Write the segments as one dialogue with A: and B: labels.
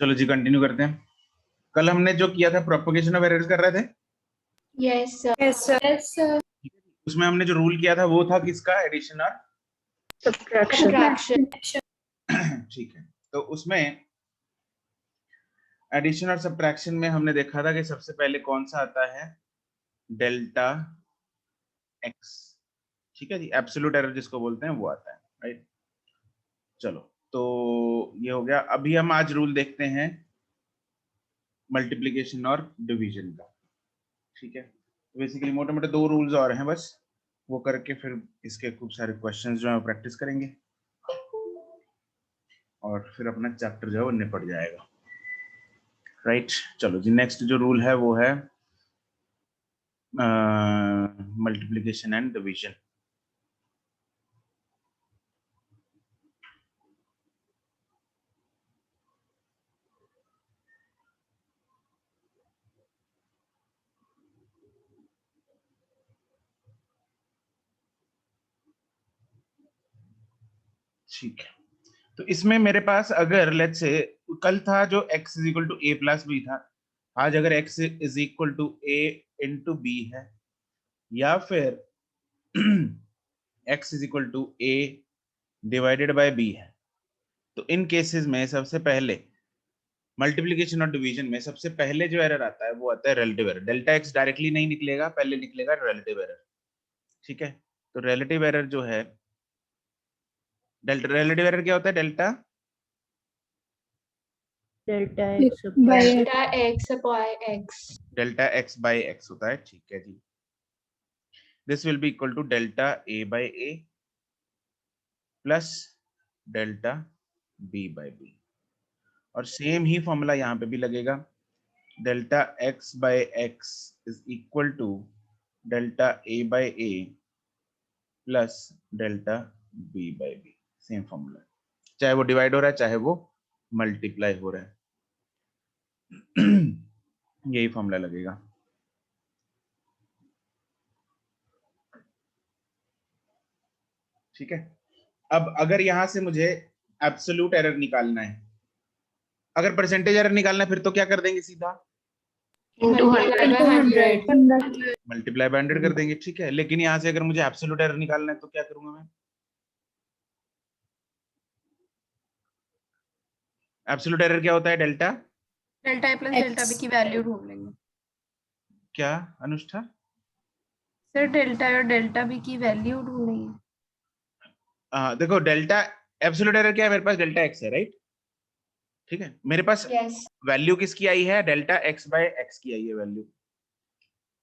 A: चलो जी कंटिन्यू करते हैं। कल हमने जो किया था प्रोपगेशन ऑफ एरर्स कर रहे थे।
B: Yes sir.
C: Yes sir.
B: Yes sir.
A: उसमें हमने जो रूल किया था वो था किसका, एडिशन और
B: सब्ट्रैक्शन।
A: ठीक है, तो उसमें एडिशन और सब्ट्रैक्शन में हमने देखा था कि सबसे पहले कौन सा आता है, डेल्टा एक्स। ठीक है जी, एब्सोल्यूट एरर जिसको बोलते हैं वो आता है, राइट। चलो तो ये हो गया। अभी हम आज रूल देखते हैं मल्टीप्लिकेशन और डिवीजन का। ठीक है, बेसिकली मोटे मोटे दो रूल्स और हैं बस, वो करके फिर इसके खूब सारे क्वेश्चंस जो है प्रैक्टिस करेंगे और फिर अपना चैप्टर जो है वो निपट जाएगा, राइट। चलो जी, नेक्स्ट जो रूल है वो है मल्टीप्लिकेशन एंड डिवीजन। ठीक है, तो इसमें मेरे पास अगर लेट्स से कल था जो x is equal to a plus B था, आज अगर x is equal to a into B है, या फिर x is equal to a divided by b है, तो इन केसेस में सबसे पहले मल्टीप्लिकेशन और डिवीजन में सबसे पहले जो एरर आता है वो आता है relative error. Delta x directly नहीं निकलेगा, पहले निकलेगा रिलेटिव एरर। ठीक है, तो रिलेटिव एरर जो है, डेल्टा रिलेटिव एरर क्या होता है, delta
C: delta X
B: by X.
A: Delta x by x होता है। ठीक है जी, this will be equal to delta a by a plus delta b by b, और सेम ही फॉर्मूला यहाँ पे भी लगेगा, delta x by x is equal to delta a by a plus delta b by b। Same formula, चाहे वो divide हो रहा है चाहे वो मल्टीप्लाई हो रहा है, यही फॉर्मूला लगेगा। ठीक है, अब अगर यहां से मुझे एब्सोल्यूट एरर निकालना है, अगर परसेंटेज एरर निकालना है फिर तो क्या कर देंगे, सीधा मल्टीप्लाई बाय 100 कर देंगे। ठीक है, लेकिन यहां से अगर मुझे एब्सोल्यूट एरर निकालना है तो क्या करूंगा मैं, एब्सोल्यूट एरर क्या होता है, delta
C: delta A plus delta B की वैल्यू ढूंढ लेंगे
A: क्या अनुष्ठा,
C: सर। डेल्टा और डेल्टा बी की वैल्यू ढूंढेंगे।
A: देखो डेल्टा एब्सोल्यूट एरर क्या है, मेरे पास डेल्टा एक्स है, राइट। ठीक है, मेरे पास
B: यस।
A: वैल्यू किसकी आई है, डेल्टा एक्स बाय एक्स की आई है वैल्यू।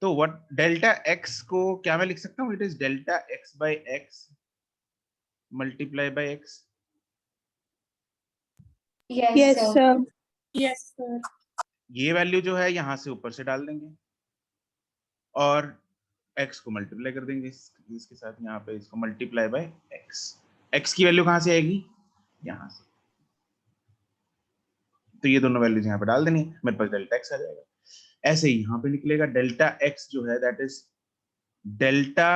A: तो व्हाट डेल्टा एक्स को क्या मैं लिख सकता हूँ, it is delta X by X multiply by X.
B: Yes sir.
C: Yes sir.
A: ये वैल्यू जो है यहाँ से ऊपर से डाल देंगे और x को मल्टीप्लाई कर देंगे इसके साथ, यहाँ पे इसको मल्टीप्लाई बाय x। x की वैल्यू कहाँ से आएगी, यहाँ से, तो ये दोनों वैल्यूज यहाँ पे डाल देनी है, मेरे पास डेल्टा x आ जाएगा। ऐसे ही यहाँ पे निकलेगा डेल्टा x जो है that is delta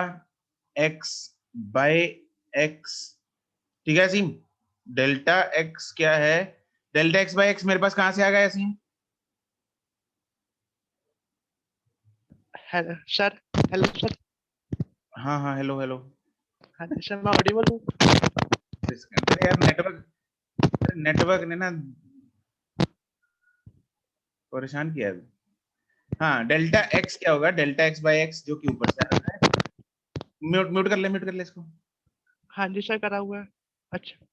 A: x by x। ठीक है सीम, डेल्टा x क्या है, डेल्टा x बाय x मेरे पास कहाँ से आ गया सीम,
D: हेलो सर। Hello sir.
A: हाँ हाँ हेलो हेलो।
D: हाँ जी सर, मैं ऑडिबल हूँ।
A: अरे यार नेटवर्क ने ना परेशान किया है। हाँ, डेल्टा एक्स क्या होगा, डेल्टा एक्स बाय एक्स जो कि ऊपर से आ रहा है। म्यूट कर ले इसको।
D: हाँ जी सर, करा हुआ है। अच्छा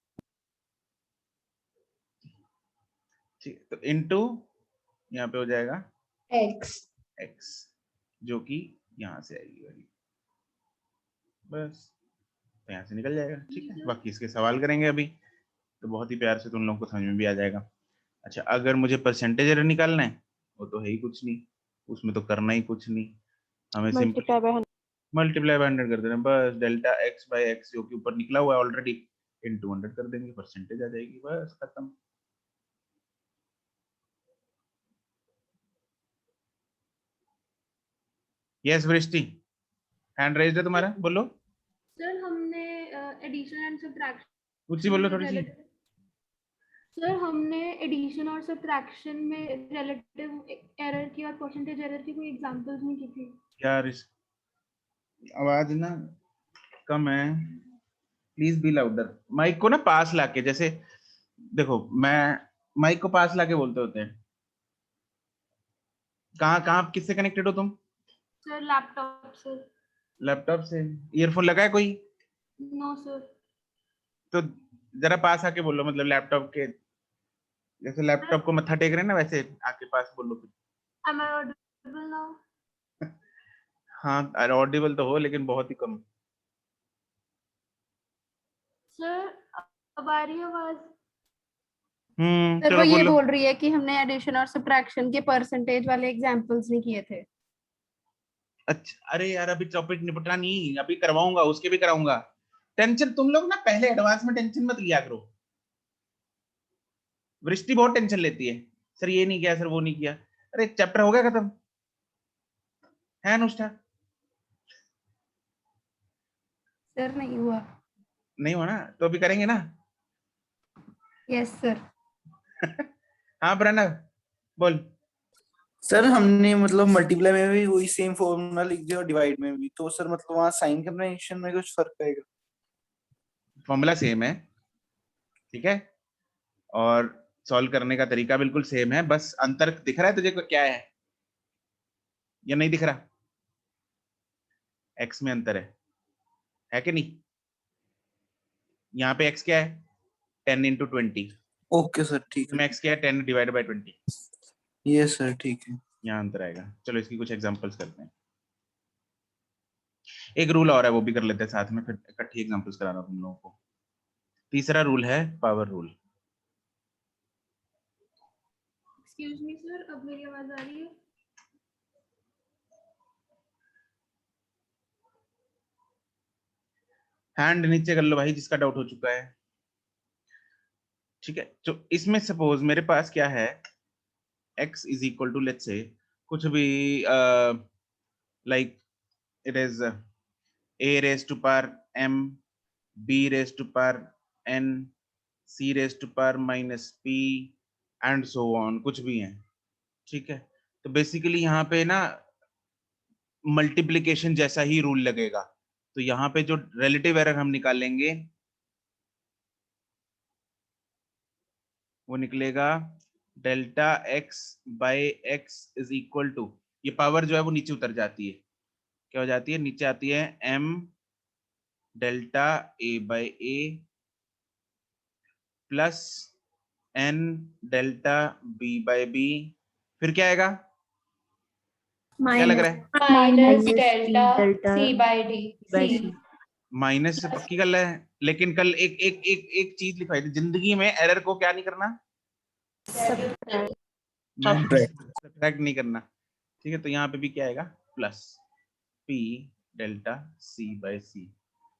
A: ठीक, तो इनटू यहाँ पे हो जाएगा एक्स जो कि यहाँ से आएगी वैल्यू, बस तो यहाँ से निकल जाएगा। ठीक है, बाकी इसके सवाल करेंगे अभी, तो बहुत ही प्यार से तुम लोगों को समझ में भी आ जाएगा। अच्छा, अगर मुझे परसेंटेज एरर निकालना है वो तो है ही कुछ नहीं, उसमें तो करना ही कुछ नहीं, हमें सिंपल मल्टीप्लाई बाय 100 कर देना, बस डेल्टा एक्स बाय एक्स जो कि ऊपर निकला हुआ है ऑलरेडी इनटू 100 कर देंगे, परसेंटेज आ जाएगी, बस खत्म। यस वृष्टि, हैंड रेज्ड है तुम्हारा, बोलो।
E: सर हमने एडिशन एंड सब्ट्रैक्शन
A: ऊंची बोलो थोड़ी सी।
B: सर हमने एडिशन और सब्ट्रैक्शन में रिलेटिव एरर की और परसेंटेज एरर की कोई एग्जांपल्स नहीं की थी।
A: यार इस आवाज ना कम है, प्लीज बी लाउडर। माइक को ना पास लाके, जैसे देखो मैं माइक को पास लाके बोलते होते हैं। कहाँ कहाँ किससे कनेक्टेड हो तुम?
B: सर लैपटॉप से।
A: लैपटॉप से? ईयरफोन लगा है कोई?
B: No sir.
A: तो जरा पास आके बोलो, मतलब लैपटॉप के, जैसे लैपटॉप को मत्था टेक रहे हैं ना, वैसे आके पास बोलो।
B: Am I audible now?
A: हाँ ऑडिबल तो हो, लेकिन बहुत ही कम।
B: सर अब आ रही है आवाज?
C: सर वो
A: चलो
C: ये
A: बोलो।
C: बोल रही है कि हमने एडिशन और सब्ट्रैक्शन के परसेंटेज वाले एग्जांपल्स नहीं किए थे।
A: अच्छा, अरे यार अभी टॉपिक निपटा नहीं, अभी करवाऊंगा, उसके भी कराऊंगा। टेंशन तुम लोग ना पहले एडवांस में टेंशन मत लिया करो। वृष्टि बहुत टेंशन लेती है, सर ये नहीं किया, सर वो नहीं किया। अरे चैप्टर हो गया खत्म, है अनुष्ठा?
C: सर नहीं हुआ।
A: नहीं हो ना, तो अभी करेंगे ना।
C: Yes sir.
A: हाँ प्रणव बोल।
E: सर हमने मतलब मल्टीप्लाई में भी वही सेम फॉर्मूला लिख दिया और डिवाइड में भी, तो सर मतलब वहाँ साइन कन्वेंशन में कुछ फर्क आएगा?
A: फॉर्मूला सेम है, ठीक है, और सॉल्व करने का तरीका बिल्कुल सेम है, बस अंतर दिख रहा है तुझे को क्या है या नहीं दिख रहा? एक्स में अंतर है कि नहीं? यहाँ पे एक्स क्या है? 10 इंटू 20।
E: ओके सर ठीक
A: इसमें
E: है।
A: एक्स क्या है? 10 डिवाइड बाई 20।
E: यस सर ठीक है।
A: यहाँ अंतर आएगा। चलो इसकी कुछ एग्जांपल्स करते हैं। एक रूल और है, वो भी कर लेते हैं साथ में, फिर इकट्ठी एग्जांपल्स करा रहा हूँ तुम लोगों को। तीसरा रूल है power rule.
B: Excuse me sir, अब मेरी आवाज आ रही है?
A: हैंड नीचे कर लो भाई जिसका डाउट हो चुका है। ठीक है, तो इसमें सपोज मेरे पास क्या है, x is equal to let's say कुछ भी, like it is a raise to power m, b raise to power n, c raise to power minus p and so on, कुछ भी है। ठीक है, तो बेसिकली यहाँ पे ना मल्टीप्लिकेशन जैसा ही रूल लगेगा। तो यहाँ पे जो रिलेटिव एरर हम निकालेंगे वो निकलेगा delta X by X is equal to, ये पावर जो है वो नीचे उतर जाती है, क्या हो जाती है? नीचे आती है m delta a by A plus n delta b by B. फिर क्या आएगा? क्या लग रहा है?
B: Minus delta C by D. C
A: minus से पक्की गल है, लेकिन कल एक एक एक एक चीज लिखवाई थी, जिंदगी में एरर को क्या नहीं करना, सब्ट्रैक्ट नहीं करना। ठीक है, तो यहाँ पे भी क्या आएगा? Plus p delta c by C.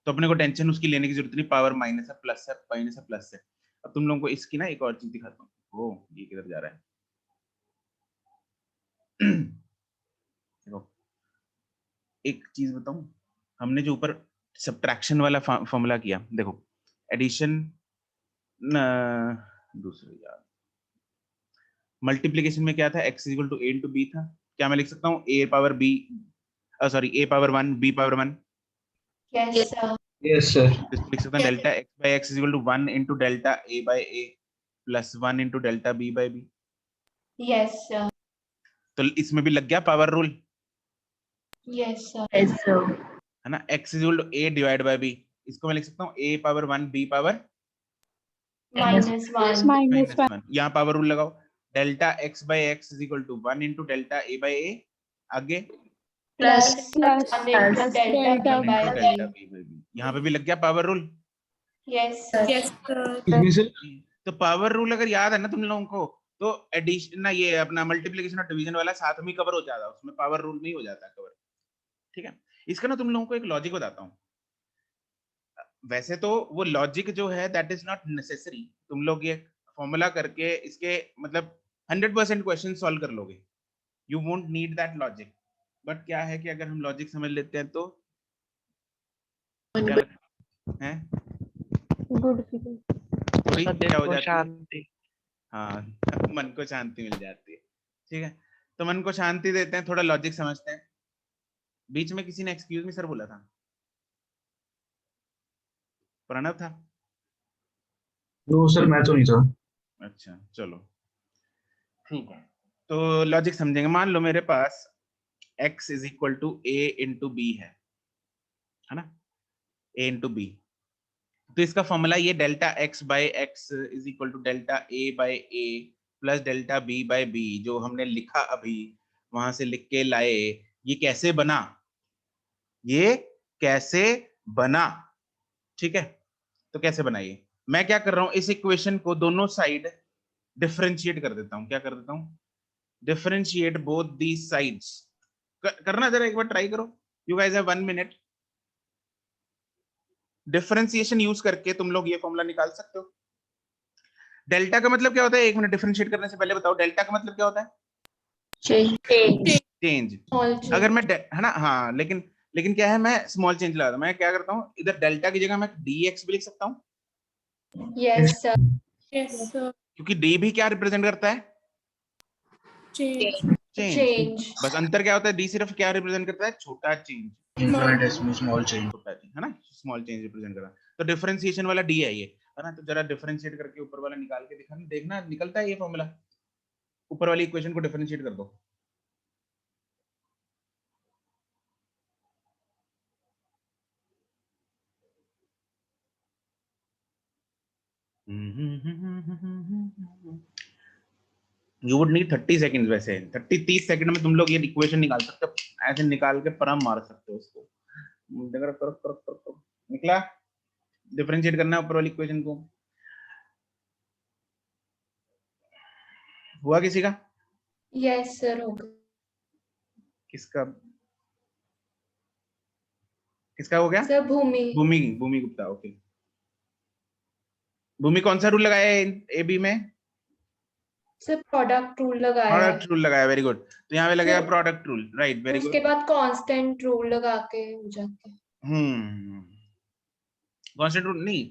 A: तो अपने को टेंशन उसकी लेने की जरूरत नहीं, पावर माइनस है प्लस है, माइनस है प्लस है। अब तुम लोगों को इसकी ना एक और चीज दिखाता हूँ। वो ये किधर जा रहा है? देखो एक चीज बताऊं, हमने जो ऊपर सब्ट्रैक्शन वाला फॉर्मूला किया, देखो एडिशन दूसरे यार, मल्टीप्लिकेशन में क्या था? x equal to a into B था। क्या मैं लिख सकता हूँ a power b, sorry a power 1 b power 1?
B: Yes sir.
E: Yes sir.
A: इसको लिख सकता हूँ delta x by x equal to 1 into delta a by a plus 1 into delta b by b।
B: Yes sir.
A: तो इसमें भी लग गया power rule,
B: yes sir.
A: है ना? x equal to a divide by b, इसको मैं लिख सकता हूँ a power 1 b power
B: minus one.
A: Minus 1। यहाँ पावर रूल लगाओ, delta x by x is equal to 1 into delta a by a, आगे
B: plus
C: delta
B: delta
A: delta b by b। यहाँ पे भी लग गया पावर रूल।
B: Yes sir.
A: तो power rule अगर याद है ना तुम लोगों को, तो एडिशन ना, ये अपना मल्टीप्लिकेशन और डिवीजन वाला साथ में कवर हो जाता है, उसमें पावर रूल में ही हो जाता है कवर। ठीक है, इसका ना तुम लोगों को एक लॉजिक बताता हूँ। वैसे तो वो लॉजिक जो है दैट इज नॉट नेसेसरी, तुम लोग ये फॉर्मूला करके इसके मतलब 100% क्वेश्चन सॉल्व कर लोगे, you won't need that logic. But क्या है कि अगर हम लॉजिक समझ लेते हैं तो क्या है?
C: गुड
A: थोड़ी क्या हो
D: देखो
A: जाती है?
D: शांति,
A: हाँ मन को शांति मिल जाती है। ठीक है, तो मन को शांति देते हैं, थोड़ा लॉजिक समझते हैं। बीच में किसी ने एक्सक्यूज मी सर बोला था, प्रणव था?
E: नो सर, मैं तो नहीं था।
A: अच्छा चलो ठीक है, तो लॉजिक समझेंगे। मान लो मेरे पास x is equal to a into B है ना, a इंटू बी। तो इसका फॉर्मूला ये delta x by X is equal to delta a by a plus delta b by b, जो हमने लिखा अभी वहां से लिख के लाए। ये कैसे बना, ये कैसे बना? ठीक है, तो कैसे बनाइए, मैं क्या कर रहा हूं, इस इक्वेशन को दोनों साइड डिफरेंशिएट कर देता हूं। क्या कर देता हूं? Differentiate both the sides. करना जरा एक बार ट्राई करो, you guys have 1 minute. Differentiation use करके तुम लोग ये फॉर्मूला निकाल सकते हो। डेल्टा का मतलब क्या होता है, 1 मिनट डिफरेंशिएट करने से पहले बताओ, डेल्टा का मतलब क्या होता है? चेंज। अगर मैं है ना, हाँ, लेकिन क्या है, मैं स्मॉल चेंज लगा, मैं क्या करता हूँ, इधर डेल्टा की जगह मैं dx भी लिख सकता हूँ।
F: Yes sir.
A: क्योंकि d भी क्या रिप्रेजेंट करता है? चेंज।
F: चेंज।
A: बस अंतर क्या होता है, d सिर्फ क्या रिप्रेजेंट करता है? छोटा चेंज।
E: Small change.
A: छोटा चेंज है ना, स्मॉल चेंज रिप्रेजेंट कर रहा है। तो डिफरेंशिएशन वाला d है ये, है ना। तो जरा डिफरेंशिएट करके ऊपर वाला निकाल के दिखाना, देखना निकलता है ये फॉर्मूला। ऊपर वाली इक्वेशन को डिफरेंशिएट कर दो। यू वुड नीड 30 सेकंड्स, वैसे 30 सेकंड में तुम लोग ये इक्वेशन निकाल सकते हो, ऐसे निकाल के परम मार सकते हो उसको। निकला? डिफरेंशिएट करना है ऊपर वाली इक्वेशन को। हुआ किसी का?
F: यस सर हो गया।
A: किसका किसका हो गया?
F: सर भूमि।
A: भूमि, भूमि गुप्ता, ओके। भूमि कौन सा रूल लगाया है ए बी में?
F: सर प्रोडक्ट रूल लगाया।
A: प्रोडक्ट रूल लगाया, वेरी गुड। तो यहाँ पे लगेगा product rule, right, very good.
F: उसके बाद कांस्टेंट रूल लगा के हो जाता है।
A: कांस्टेंट रूल नहीं,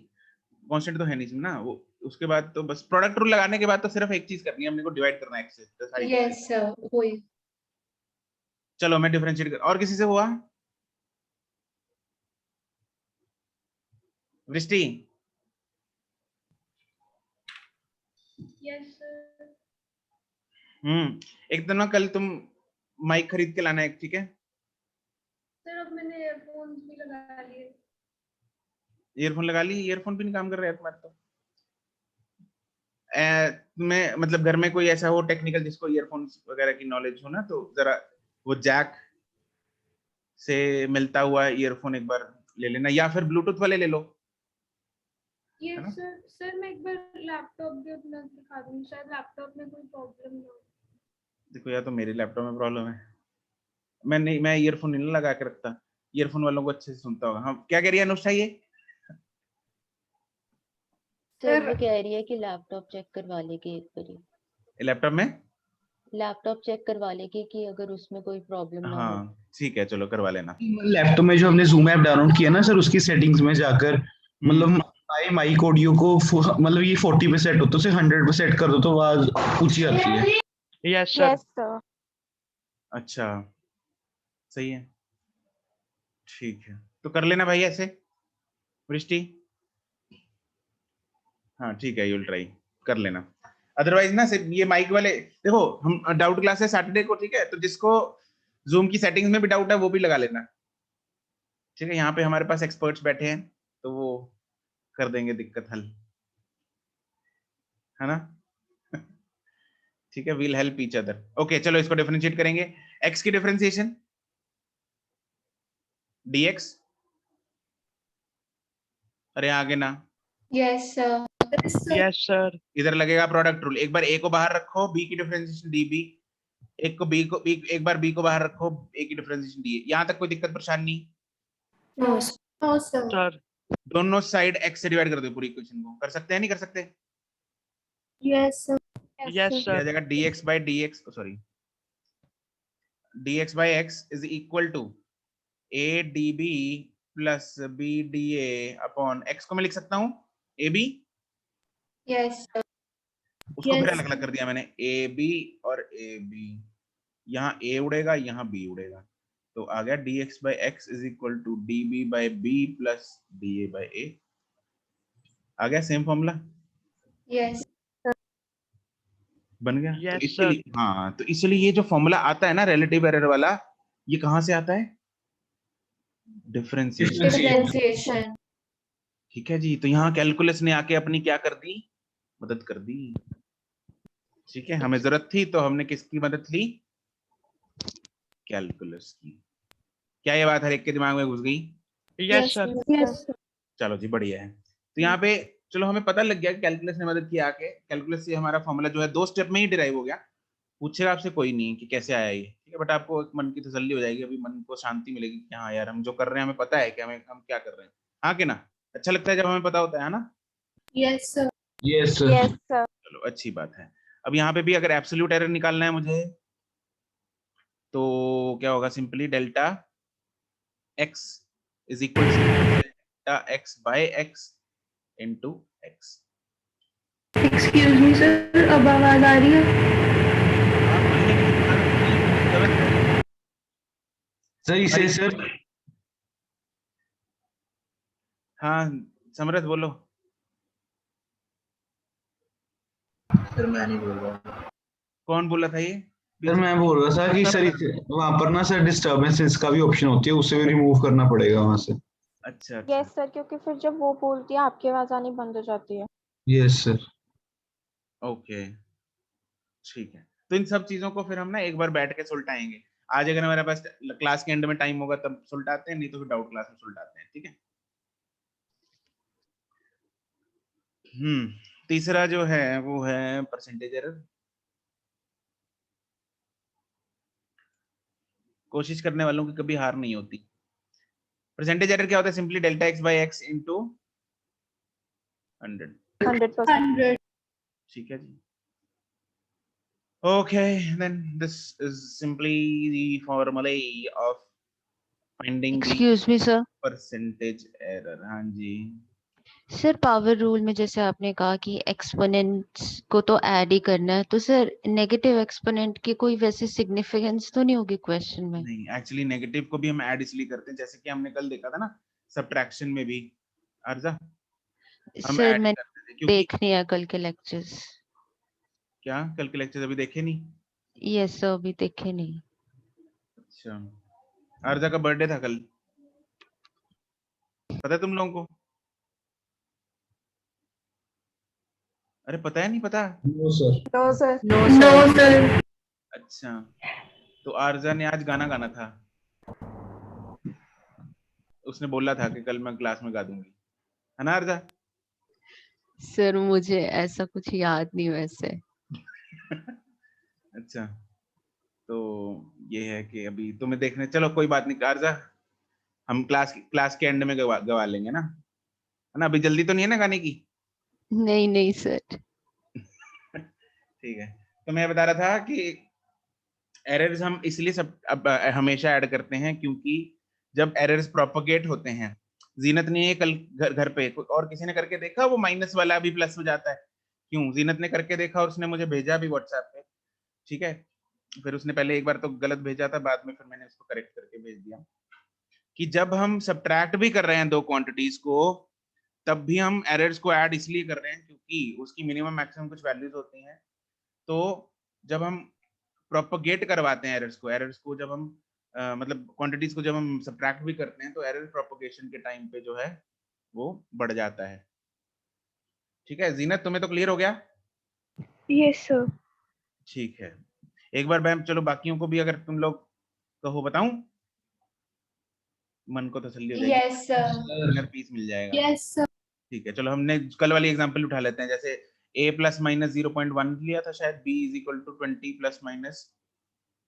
A: कांस्टेंट तो है नहीं ना वो। उसके बाद तो बस प्रोडक्ट रूल लगाने के बाद तो सिर्फ एक चीज करनी है, हमने को डिवाइड करना है x से, तो सारी
F: यस सर वही।
A: चलो मैं डिफरेंशिएट कर, और किसी से हुआ? वृष्टि?
B: Yes sir.
A: एक दिन ना कल तुम माइक खरीद के लाना है, ठीक है?
B: सर अब मैंने ईयरफोन्स भी लगा लिए।
A: ईयरफोन लगा ली? ईयरफोन भी नहीं काम कर रहा है तुम्हारे तो। तुम्हें मतलब घर में कोई ऐसा हो टेक्निकल जिसको ईयरफोन्स वगैरह की नॉलेज हो ना, तो जरा वो जैक से मिलता हुआ ईयरफोन एक बार ले लेना, या फिर ब्लूटूथ वाले ले लो।
B: ये
A: है ना?
B: सर मैं एक बार लैपटॉप भी अपना दिखा दूंगी, शायद लैपटॉप में कोई प्रॉब्लम ना हो।
A: देखो, या तो मेरे लैपटॉप में प्रॉब्लम है, मैं ईयरफोन नहीं लगा के रखता, ईयरफोन वालों को अच्छे से सुनता होगा। हाँ, क्या कह रही है अनुष्ठा? ये
G: सर वो कह रही है कि लैपटॉप चेक करवा लेगी एक बारी।
A: लैपटॉप में
G: लैपटॉप चेक करवा लेगी कि अगर उसमें कोई प्रॉब्लम ना हो।
A: हाँ ठीक है, चलो करवा लेना।
E: लैपटॉप में जो हमने जूम ऐप डाउनलोड किया ना सर, उसकी सेटिंग्स में जाकर मतलब हमारे माइक ऑडियो को मतलब ये 40 पे सेट होता है, उसे 100 पे सेट कर दो तो आवाज ऊंची आती है।
D: Yes sir.
C: सर।
A: अच्छा सही है, ठीक है, तो कर लेना भाई ऐसे वृष्टि। हाँ ठीक है, यूल ट्राई कर लेना। अदरवाइज ना सिर्फ ये माइक वाले, देखो हम डाउट क्लास है सैटरडे को, ठीक है? तो जिसको जूम की सेटिंग्स में भी डाउट है वो भी लगा लेना, ठीक है? यहाँ पे हमारे पास एक्सपर्ट्स बैठे हैं तो वो कर देंगे दिक्कत हल, है ना? ठीक है, will help each other. Okay चलो इसको डिफरेंशिएट करेंगे। x की डिफरेंशिएशन dx, अरे आगे ना,
F: यस सर।
D: Yes sir.
A: इधर लगेगा प्रोडक्ट रूल। एक बार a को बाहर रखो, b की डिफरेंशिएशन db, एक को b को एक बार b को बाहर रखो, a की डिफरेंशिएशन d। यहाँ तक कोई दिक्कत परेशानी?
F: No sir.
D: सर
A: दोनों साइड x से डिवाइड कर दो पूरी इक्वेशन को, कर सकते हैं नहीं कर सकते?
F: Yes sir.
D: Yes
A: ah
D: sir.
A: जाएगा dx by dx, सॉरी, dx by x is equal to a db plus b da upon x को मैं लिख सकता हूँ ab।
F: Yes sir.
A: उसको फिर
F: Yes.
A: अलग अलग कर दिया मैंने, ए बी और ए बी, यहाँ ए उड़ेगा यहाँ बी उड़ेगा, तो आ गया dx by x is equal to db by b plus da by a। आ गया सेम फॉर्मूला
F: Yes.
A: बन गया।
D: Yes,
A: तो इसलिए हाँ, तो इसलिए ये जो फॉर्मूला आता है ना रिलेटिव एरर वाला, ये कहाँ से आता है? डिफरेंशिएशन।
F: Differentiation.
A: ठीक है जी, तो यहाँ कैलकुलस ने आके अपनी क्या कर दी, मदद कर दी। ठीक है, हमें जरूरत थी तो हमने किसकी मदद ली? कैलकुलस की। क्या ये बात हर एक के दिमाग में घुस गई?
D: Yes, sir.
C: यस
A: चलो जी बढ़िया है। तो यहाँ पे चलो हमें पता लग गया कि कैलकुलस ने मदद की आके, कैलकुलस से हमारा फॉर्मूला जो है 2 स्टेप में ही डिराइव हो गया। पूछेगा आपसे कोई नहीं कि कैसे आया ये, ठीक है, बट आपको एक मन की तसल्ली हो जाएगी, अभी मन को शांति मिलेगी कि हाँ यार हम जो कर रहे हैं हमें पता है कि हम क्या कर रहे हैं। हाँ कि ना? अच्छा लगता है जब हमें पता होता है ना?
F: Yes, sir.
E: Yes sir.
C: Yes sir
A: चलो अच्छी बात है। अब यहाँ पे भी अगर एब्सोल्यूट एरर निकालना है मुझे, तो क्या होगा? Simply delta x is equal to delta x by x into x।
B: Excuse me sir, अब आवाज आ रही है?
E: सही से सर।
A: हाँ समरथ बोलो।
E: सर मैं नहीं बोल रहा।
A: कौन बोला था ये?
E: सर मैं बोल रहा था कि सर वहाँ पर ना सर डिस्टर्बेंसेस का भी ऑप्शन होती है, उसे भी रिमूव करना पड़ेगा वहाँ से।
A: अच्छा अच्छा,
H: यस सर, क्योंकि फिर जब वो बोलती है आपकी आवाज आनी बंद हो जाती है।
E: Yes sir.
A: ओके ठीक है। तो इन सब चीजों को फिर हम ना एक बार बैठ के सुलटाएंगे। आज अगर हमारे पास क्लास के एंड में टाइम होगा तब सुलटाते हैं, नहीं तो फिर डाउट क्लास में सुलटाते हैं, ठीक है। तीसरा जो है वो है परसेंटेज एरर। कोशिश करने वालों की कभी हार नहीं होती। परसेंटेज एरर क्या होता है? Simply delta X by x into 100।
H: 100%।
B: 100।
A: ठीक है जी। Okay, then this is simply the formula of finding the
G: excuse me sir.
A: percentage error। हाँ जी,
G: सर पावर रूल में जैसे आपने कहा कि एक्सपोनेंट्स को तो ऐड ही करना है, तो सर नेगेटिव एक्सपोनेंट की कोई वैसे सिग्निफिकेंस तो नहीं होगी क्वेश्चन में?
A: नहीं एक्चुअली नेगेटिव को भी हम ऐड इसलिए करते हैं, जैसे कि हमने कल देखा था ना सब्ट्रैक्शन में भी, अर्जा हम
G: सर
A: ऐड
G: मैंने
A: करते थे क्योंकि
G: देख लिया कल के लेक्चर्स।
A: क्या कल के लेक्चर अभी देखे नहीं?
G: यस सर, अभी देखे नहीं।
A: अच्छा, अर्जा का बर्थडे था कल, पता है तुम लोगों को? अरे पता है नहीं पता?
E: No sir.
H: No sir.
B: No sir.
A: अच्छा, तो आरजा ने आज गाना गाना था, उसने बोला था कि कल मैं क्लास में गा दूंगी, है ना आरजा?
G: सर मुझे ऐसा कुछ याद नहीं वैसे।
A: अच्छा, तो ये है कि अभी तुम्हें देखने, चलो कोई बात नहीं आरजा, हम क्लास के एंड में गवा लेंगे ना, है ना? अभी जल्दी तो नहीं है ना गाने की?
G: नहीं नहीं सर।
A: ठीक है, तो मैं बता रहा था कि एरर्स हम इसलिए सब अब हमेशा ऐड करते हैं क्योंकि जब एरर्स प्रोपगेट होते हैं, जीनत ने ये कल घर पे और किसी ने करके देखा, वो माइनस वाला भी प्लस हो जाता है। क्यों? जीनत ने करके देखा और उसने मुझे भेजा भी व्हाट्सएप पे, ठीक है। फिर उसने पहले एक बार तो गलत भेजा था, बाद में फिर मैंने उसको करेक्ट करके भेज दिया कि जब हम सब्ट्रैक्ट भी कर रहे हैं दो क्वांटिटीज को, तब भी हम एरर्स को ऐड इसलिए कर रहे हैं क्योंकि उसकी मिनिमम मैक्सिमम कुछ वैल्यूज होती हैं। तो जब हम प्रोपगेट करवाते हैं एरर्स को जब हम मतलब क्वांटिटीज को जब हम सब्ट्रैक्ट भी करते हैं, तो एरर प्रोपगेशन के टाइम पे जो है वो बढ़ जाता है। ठीक है जीनत, तुम्हें तो क्लियर हो गया?
C: Yes sir.
A: ठीक है, एक बार मैम चलो बाकियों को भी अगर तुम लोग कहो बताऊं, मन को तसल्ली हो जाएगी,
F: Yes, sir.
A: इनर पीस मिल जाएगा।
F: Yes, sir.
A: ठीक है, चलो हमने कल वाली एग्जांपल उठा लेते हैं, जैसे a प्लस माइनस 0.1 लिया था शायद, b is equal to 20 plus minus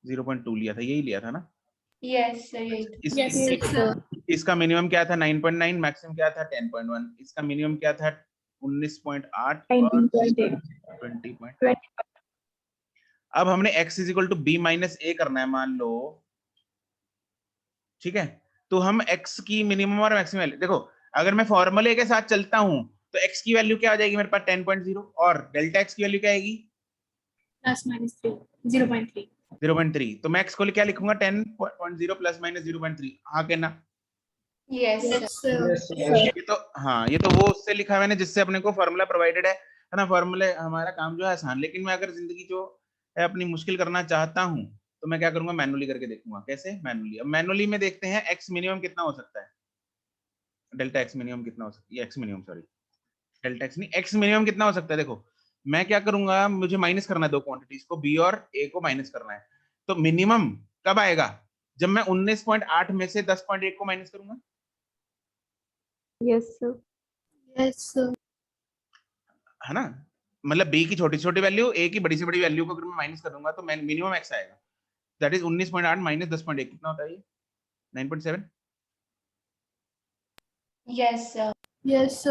A: 0.2 लिया था, यही लिया था ना?
F: Yes, sir.
A: इस,
F: Yes, sir.
A: इसका मिनिमम क्या था? 9.9, मैक्सिमम क्या था? 10.1। इसका मिनिमम क्या था? 19.8 और 20.8। अब हमने x is equal to b minus a करना है मान लो, ठीक है। तो हम x की मिनिमम और मैक्सिमम, देखो अगर मैं फॉर्मूले के साथ चलता हूं तो x की वैल्यू क्या आ जाएगी मेरे पास 10.0 और डेल्टा x की वैल्यू क्या आएगी
F: प्लस माइनस 0.3
A: 0.3। तो मैं x को क्या लिखूंगा 10.0 प्लस माइनस 0.3। हाँ के ना?
F: यस
A: ये तो हाँ, ये तो वो उससे लिखा हुआ है ना जिससे अपने को फॉर्मूला प्रोवाइडेड है ना। फॉर्मूले हमारा काम जो है आसान, लेकिन मैं अगर जिंदगी जो है अपनी मुश्किल करना चाहता हूँ तो मैं क्या करूंगा, मैनुअली करके देखूंगा। कैसे मैनुअली? अब मैनुअली में देखते हैं x मिनिमम कितना हो सकता है, डेल्टा x मिनिमम कितना हो सकता है, x minimum sorry delta x नहीं, x मिनिमम कितना हो सकता है। देखो मैं क्या करूंगा, मुझे माइनस करना है दो क्वांटिटीज को, b और a को माइनस करना है। तो मिनिमम कब आएगा, जब मैं 19.8 में से 10.1 को माइनस करूंगा।
H: Yes sir.
F: यस
A: है ना, मतलब b की छोटी छोटी वैल्यू a की बड़ी से बड़ी वैल्यू को अगर मैं माइनस करूंगा तो मिनिमम x आएगा। दैट इज 19.8 माइनस 10.1 कितना होता है ये 9.7।
F: यस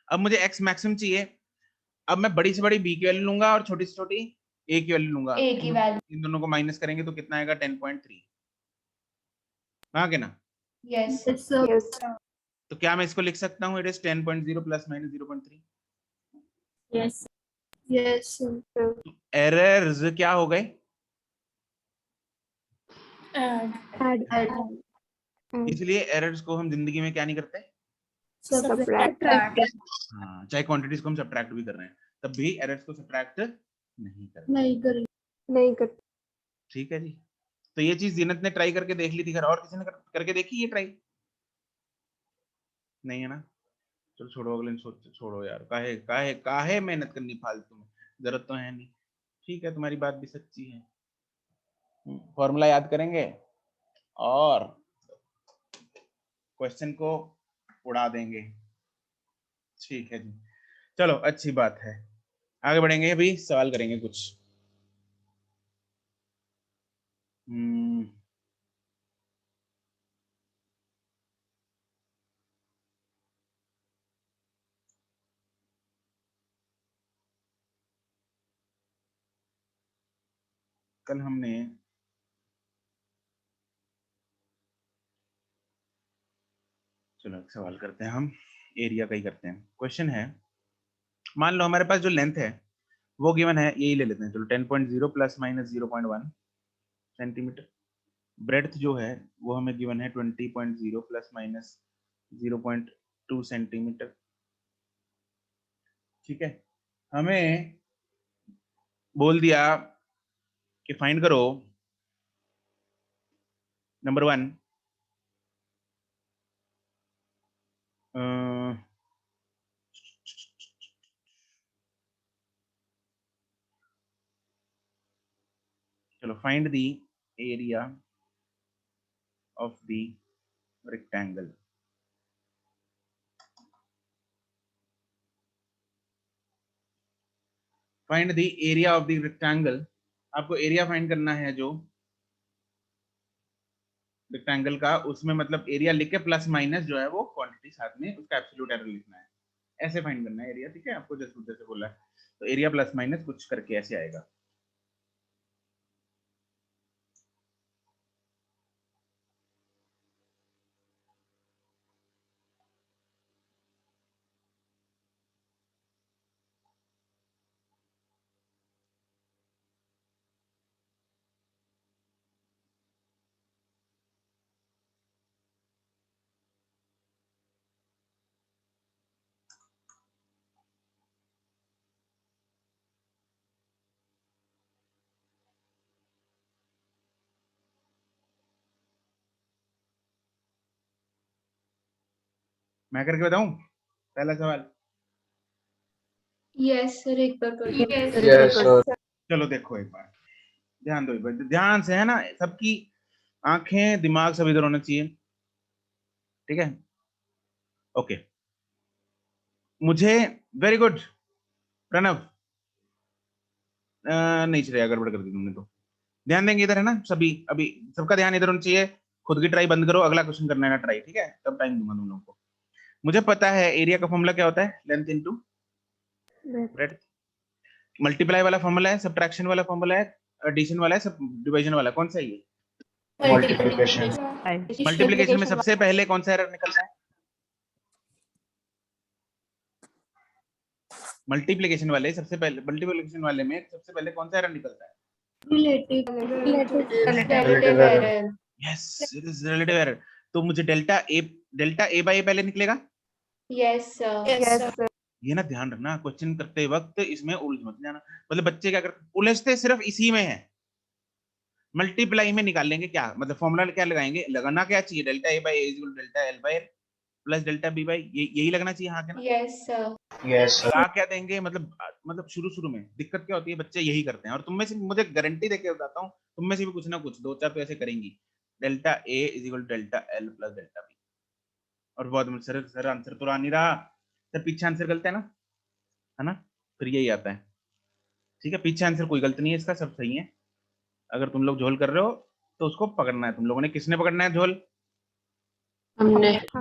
A: अब मुझे x मैक्सिमम चाहिए। अब मैं बड़ी से बड़ी b की वैल्यू लूंगा और छोटी से छोटी a की वैल्यू लूंगा।
F: A की वैल्यू
A: इन दोनों को माइनस करेंगे तो कितना आएगा 10.3। हाँ के ना?
F: यस
H: यस
A: तो क्या मैं इसको लिख सकता हूँ, it is 10.0 plus minus 0.3।
F: Yes yes
A: errors क्या हो गए,
F: ऐड
A: इसलिए एरर्स को हम जिंदगी में क्या नहीं करते।
H: सब्ट्रैक्ट।
A: हाँ, चाहे क्वांटिटीज को हम सब्ट्रैक्ट भी कर रहे हैं तब भी एरर्स को सब्ट्रैक्ट नहीं करते।
H: नहीं कर।
A: ठीक है जी। तो ये चीज जीनत ने ट्राई करके देख ली थी घर, और किसी ने करके देखी ये ट्राई? नहीं है ना? चलो छोड़ो, अगले सोच छोड़ो यार, काहे काहे काहे मेहनत करनी फालतू में, जरूरत तो है नहीं। ठीक है, तुम्हारी बात भी सच्ची है। फॉर्मूला याद करेंगे और क्वेश्चन को उड़ा देंगे। ठीक है जी, चलो अच्छी बात है, आगे बढ़ेंगे। अभी सवाल करेंगे कुछ। कल हमने चलो एक सवाल करते हैं, हम एरिया का ही करते हैं। क्वेश्चन है, मान लो हमारे पास जो लेंथ है वो गिवन है, यही ले लेते हैं चलो 10.0 प्लस माइनस 0.1 सेंटीमीटर। ब्रेड्थ जो है वो हमें गिवन है 20.0 प्लस माइनस 0.2 सेंटीमीटर। ठीक है, हमें बोल दिया कि फाइंड करो नंबर 1 चलो find the area of the rectangle. Find the area of the rectangle. आपको एरिया फाइंड करना है जो रेक्टेंगल का, उसमें मतलब एरिया लिख के प्लस माइनस जो है वो क्वांटिटी साथ में उसका एब्सोल्यूट एरर लिखना है, ऐसे फाइंड करना है एरिया। ठीक है, आपको जैसे बोला है तो एरिया प्लस माइनस कुछ करके ऐसे आएगा। मैं करके बताऊं पहला सवाल?
F: यस सर एक बार कर
H: यस सर।
A: चलो देखो एक बार, ध्यान दो एक बार, ध्यान से, है ना, सबकी आंखें दिमाग सब इधर होना चाहिए। ठीक है, ओके। मुझे वेरी गुड प्रणव, नहीं चलेगा, गड़बड़ कर दी तुमने तो। ध्यान देंगे इधर, है ना सभी, अभी सबका ध्यान इधर होना चाहिए। खुद की ट्राई बंद करो, अगला क्वेश्चन करना है ना ट्राई, ठीक है, तब टाइम दूंगा तुम लोगों को। मुझे पता है एरिया का फॉर्मूला क्या होता है, लेंथ इनटू ब्रेड्थ। मल्टीप्लाई वाला फॉर्मूला है, सब्ट्रैक्शन वाला फॉर्मूला है, एडिशन वाला है, सब डिवीजन वाला, कौन सा है ये?
H: मल्टीप्लिकेशन।
A: मल्टीप्लिकेशन में सबसे पहले कौन सा एरर निकलता है? मल्टीप्लिकेशन वाले सबसे पहले, मल्टीप्लिकेशन वाले में सबसे पहले कौन सा एरर निकलता है?
F: Relative error.
A: Yes, it is relative error. तो मुझे डेल्टा ए बाय ए पहले निकलेगा।
F: Yes, sir.
C: Yes sir.
A: ये ना ध्यान रखना, क्वेश्चन करते वक्त इसमें उलझ मत जाना। मतलब बच्चे क्या करते, उलझते सिर्फ इसी में है। मल्टीप्लाई में निकाल लेंगे क्या, मतलब फॉर्मूला क्या लगाएंगे, लगाना क्या चाहिए, delta A by A equal delta L by L plus delta B by, यही लगना चाहिए। हाँ, क्या ना?
F: Yes, sir.
A: लगा क्या देंगे, मतलब शुरू में दिक्कत क्या होती है, बच्चे यही करते हैं। और तुम में से मुझे गारंटी देके बताता हूँ, तुम में से भी कुछ ना कुछ दो चार तो ऐसे करेंगी, delta A is equal delta L plus delta B. और बहुत सर आंसर तो आ नहीं रहा सर, पीछे आंसर गलत है ना, फिर यही आता है। ठीक है, पीछे आंसर कोई गलत नहीं है इसका, सब सही है। अगर तुम लोग झोल कर रहे हो तो उसको पकड़ना है तुम लोगों ने। किसने पकड़ना है झोल?
C: हमने
D: तो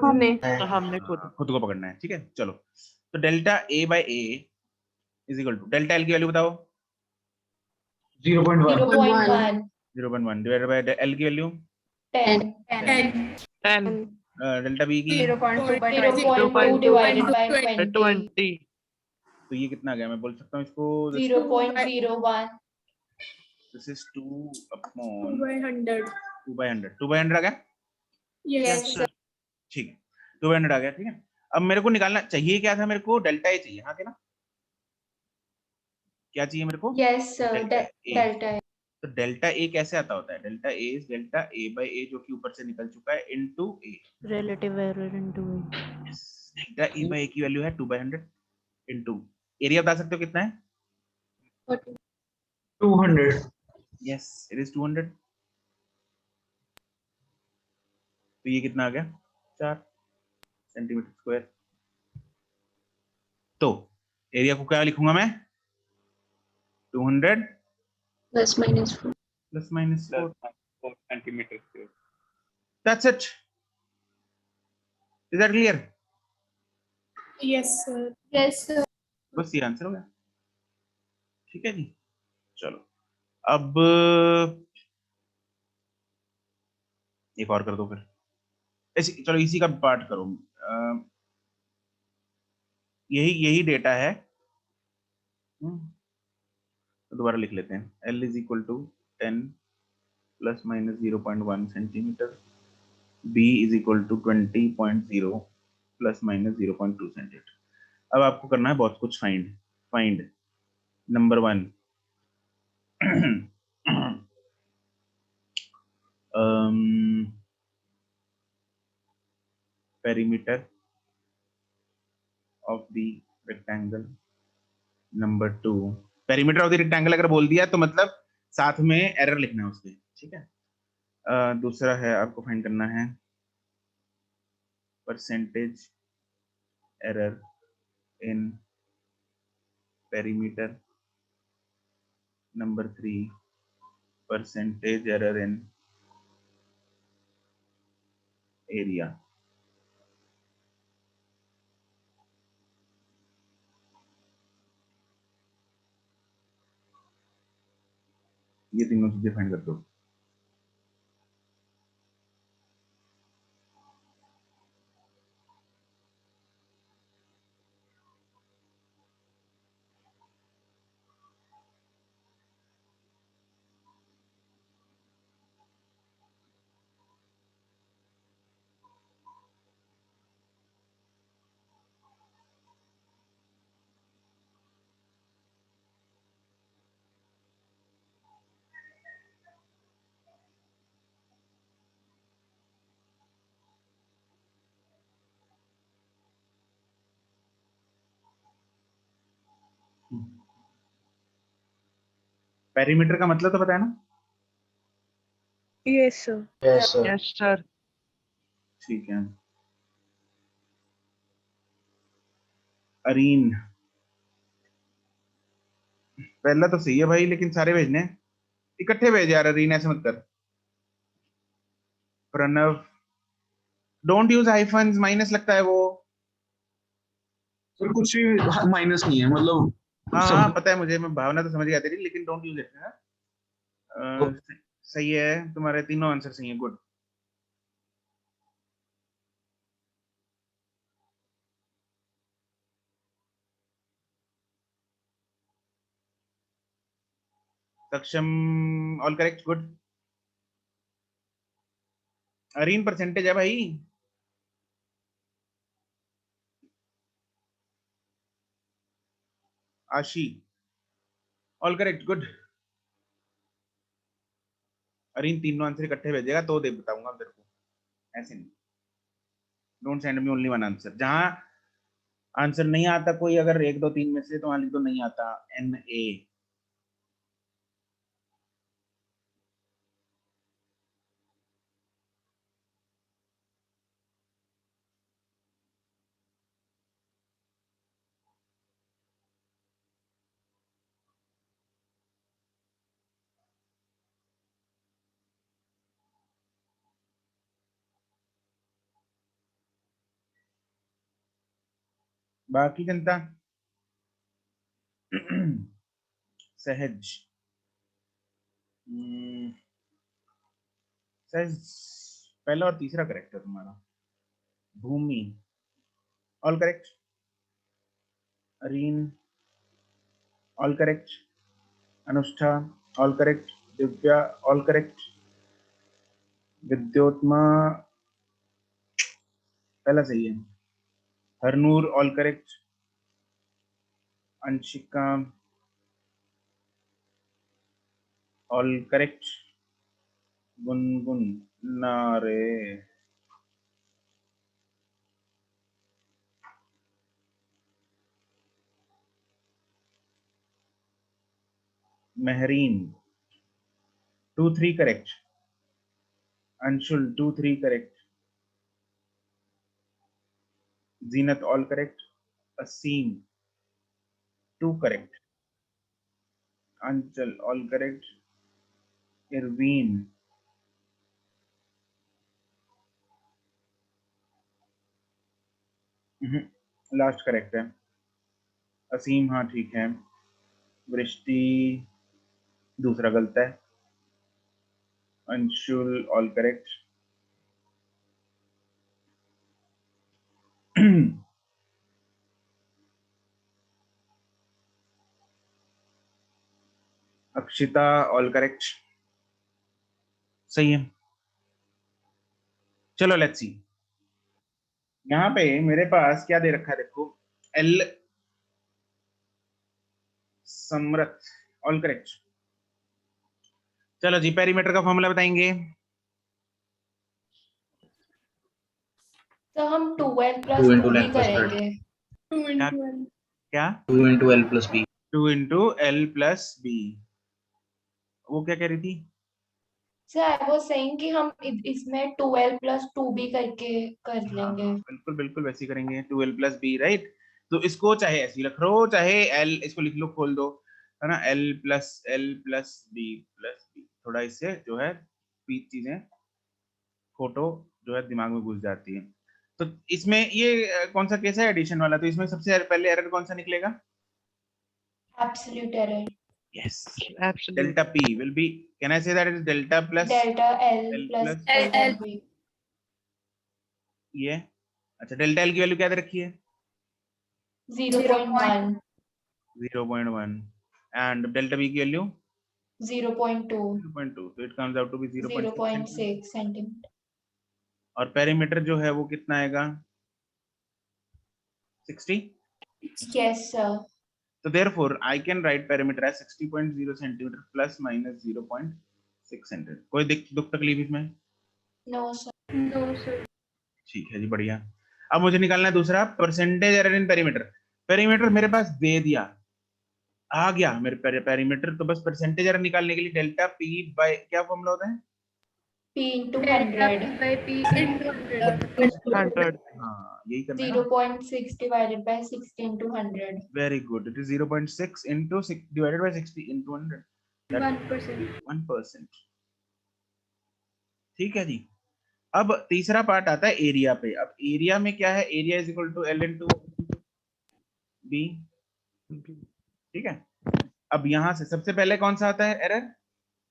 D: हमने
A: खुद को पकड़ना है। ठीक है, चलो। तो delta A by A is equal to, delta L की वैल्यू बताओ।
E: 0.1
F: 0.1.
A: 0.1 डिवाइडेड बाय एल की वैल्यू
F: 10.
D: 10
A: डेल्टा बी की
F: 0.2 divided by 20.
D: 20
A: तो ये कितना आ गया, मैं बोल सकता हूँ इसको
F: 0.01.
A: This is 2 upon
F: 100.
A: 2/100 आ गया।
F: Yes, sir.
A: ठीक है, 2/100 आ गया। ठीक है, अब मेरे को निकालना चाहिए क्या था, मेरे को डेल्टा ए चाहिए। हाँ, क्या ना, क्या चाहिए मेरे को?
F: Yes, sir.
A: Delta A.
F: Delta.
A: तो डेल्टा ए कैसे आता होता है, delta A is delta A by A जो कि ऊपर से निकल चुका है into A.
G: Relative error into
A: delta A by A की वैल्यू है 2/100 इनटू एरिया। बता सकते हो कितना है?
E: 200
A: यस, इट इज 200। तो ये कितना आ गया, 4 सेंटीमीटर स्क्वायर। तो एरिया को क्या लिखूंगा मैं, 200
F: Plus minus 4.
A: Plus minus 4 centimetre square. That's it. Is that clear?
F: Yes, sir. Yes, sir.
A: बस ये आंसर हो गया। ठीक है जी, चलो अब एक और कर दो फिर। चलो इसी का पार्ट करो। यही डेटा है। तो दोबारा लिख लेते हैं, L is equal to 10 plus minus 0.1 centimetre, B is equal to 20.0 plus minus 0.2 centimetre. अब आपको करना है बहुत कुछ। Find number 1 perimeter of the rectangle। Number 2 perimeter of the rectangle अगर बोल दिया तो मतलब साथ में एरर लिखना है उसके। ठीक है, दूसरा है आपको फाइंड करना है परसेंटेज एरर इन पेरीमीटर। नंबर 3 परसेंटेज एरर इन एरिया। ये तीनों चीजें फाइंड कर दो। पेरीमीटर का मतलब तो पता है ना?
D: Yes sir.
A: ठीक है, अरीन पहला तो सही है भाई, लेकिन सारे भेजने हैं। इकट्ठे भेज यार अरीन, ऐसे मत कर। Pranav don't use hyphens, minus लगता है वो।
E: सर कुछ भी माइनस नहीं है, मतलब
A: हाँ
E: सब
A: पता है मुझे, मैं भावना तो समझ गया तेरी, लेकिन डोंट यूज इट। सही है, तुम्हारे तीनों आंसर सही है, गुड। सक्षम all correct good. Areen percentage है भाई। आशी ऑल करेक्ट गुड। अरीन तीनों आंसर इकट्ठे भेजेगा तो दे बताऊंगा तेरे को, ऐसे नहीं। Don't send me only one answer. जहां आंसर नहीं आता कोई, अगर 1 2 3 में से, तो वहां लिख दो नहीं आता NA। बाकी जनता सहज सहज पहला और तीसरा करेक्ट है तुम्हारा। Bhumi all correct. Areen all correct. Anushtha all correct. Divya all correct. Vidyottama पहला सही है। Harnoor all correct. Anshika all correct. Gungun नारे Mehreen 2 3 correct. Anshul 2 3 correct. Zeenat all correct. Aseem 2 correct. Anchal all correct. Irveen last correct है। असीम हाँ ठीक है। वृष्टि दूसरा गलत है। Anshul all correct. Akshita all correct सही है। चलो लेट्स सी। यहाँ पे मेरे पास क्या दे रखा है देखो। एल समरथ ऑल करेक्ट। चलो जी पेरीमीटर का फॉर्मूला बताएंगे।
F: तो हम 2n प्लस
E: 2
F: 2
E: into
F: भी
E: length plus breadth.
F: करेंगे।
B: 2 into L.
A: क्या
E: 2 into L plus B.
A: 2 into L plus B। वो क्या कह रही थी?
F: सर आई वाज सेइंग कि हम इसमें 2l प्लस 2b करके कर लेंगे।
A: बिल्कुल बिल्कुल वैसे ही करेंगे। 2L plus B right. तो इसको चाहे ऐसे ही रख लो, चाहे L इसको लिख लो, खोल दो, है ना। L plus B plus B। थोड़ा इससे जो है चीजें फोटो जो है दिमाग में घुस जाती है। तो इसमें ये कौन सा केस है एडिशन वाला, तो इसमें सबसे पहले एरर कौन सा निकलेगा?
F: Absolute error.
A: Yes.
D: Absolute.
A: Delta P will be, can I say that it is delta plus
F: delta L
A: L
F: plus
A: plus
F: delta B।
A: ये अच्छा डेल्टा L की वैल्यू क्या दे रखी है?
F: 0.1
A: 0.1 and delta B की value
F: 0.2
A: 0.2, so it comes out to be 0.6
F: 0.6 centimetre.
A: और perimeter जो है वो कितना आएगा? 60।
F: Yes sir.
A: So therefore I can write perimeter as 60.0 centimeter plus minus 0.6 centimeter। कोई दुख तकलीफ इसमें?
F: No sir.
B: No, sir.
A: ठीक है जी बढ़िया। अब मुझे निकालना है दूसरा परसेंटेज एरर इन पेरीमीटर। पेरीमीटर मेरे पास दे दिया, आ गया मेरे पेरीमीटर, तो बस परसेंटेज एरर निकालने के लिए डेल्टा P बाय क्या फॉर्मूला होता है?
F: P into
B: Delta
F: 100
B: P by P into 100.
D: 100.
A: हाँ यही करना है ना।
F: 0.6 divided by 60 into 100।
A: Very good, it is 0.6 into 6 divided by 60 into 100, that
B: 1%.
A: 1%। ठीक है जी। अब तीसरा पार्ट आता है एरिया पे। अब एरिया में क्या है? Area is equal to L into B। ठीक है। अब यहां से सबसे पहले कौन सा आता है एरर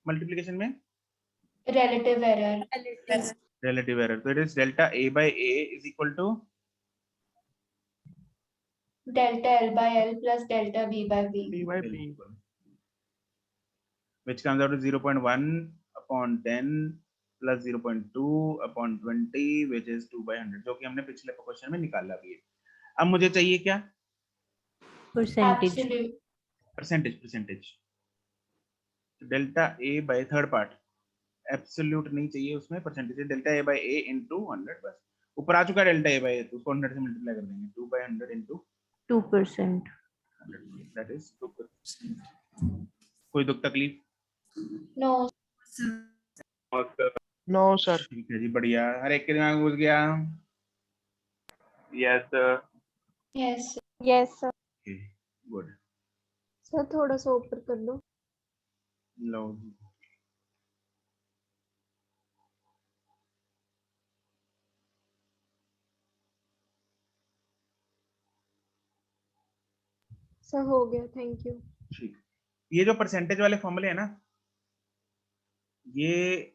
A: मल्टीप्लिकेशन में?
F: Relative error.
A: Relative error. तो it is delta A by A is equal to
F: delta L by L plus delta B by B।
D: B by B.
A: which comes out to 0.1 upon 10 plus 0.2 upon 20 which is 2/100, जो कि हमने पिछले question में निकाला भी है। अब मुझे चाहिए क्या?
F: Absolute.
A: Percentage. Delta A by third part, absolute नहीं चाहिए उसमें, percentage delta A by A into 100, बस ऊपर आ चुका है डेल्टा ए बाय ए, तो उसको 100 से मल्टीप्लाई कर देंगे, 2/100 इंटू
C: 2%.
A: That is 2%। कोई दुख तकलीफ?
F: No.
D: No sir.
A: ठीक है जी, बढ़िया, हर एक के दिमाग में घुस गया।
D: Yes sir.
F: Yes.
H: Yes sir.
A: Good,
H: sir थोड़ा सा ऊपर कर लो।
A: लो
H: सर हो गया, थैंक यू।
A: ठीक। ये जो परसेंटेज वाले फॉर्मूले हैं ना, ये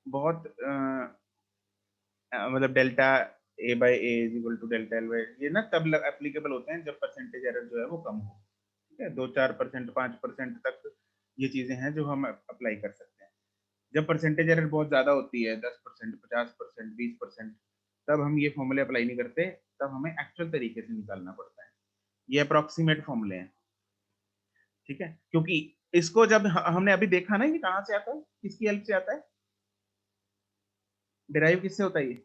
A: बहुत मतलब delta A by A is equal to delta L by, ये ना तब एप्लीकेबल होते हैं जब परसेंटेज एरर जो है वो कम हो। ठीक है, 2-4%, 5% तक ये चीजें हैं जो हम अप्लाई कर सकते हैं। जब परसेंटेज एरर बहुत ज्यादा होती है, 10%, 50%, 20%, तब हम ये फॉर्मूले अप्लाई नहीं करते, तब हमें एक्चुअल तरीके से निकालना पड़ता है। ये अप्रोक्सीमेट फॉर्मूले हैं, ठीक है, क्योंकि इसको जब हमने अभी देखा ना, ये कहाँ से आता है, किसकी हेल्प से आता है, डिराइव किससे होता है ये?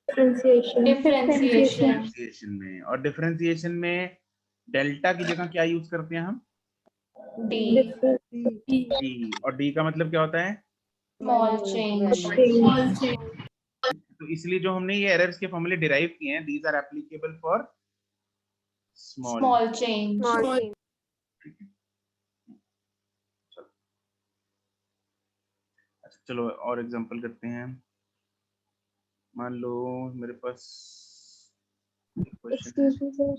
F: Differentiation.
A: डिफरेंशिएशन में। और डिफरेंशिएशन में डेल्टा की जगह क्या यूज करते हैं हम?
F: D.
A: डी। और डी का मतलब क्या होता है?
F: Small change.
A: तो इसलिए जो हमने ये एरर्स के फॉर्मूले डिराइव किए हैं, these are applicable for small.
F: Small change.
A: अच्छा चलो और एग्जांपल करते हैं। मान लो मेरे पास क्वेश्चन
H: एक्सक्यूज मी सर।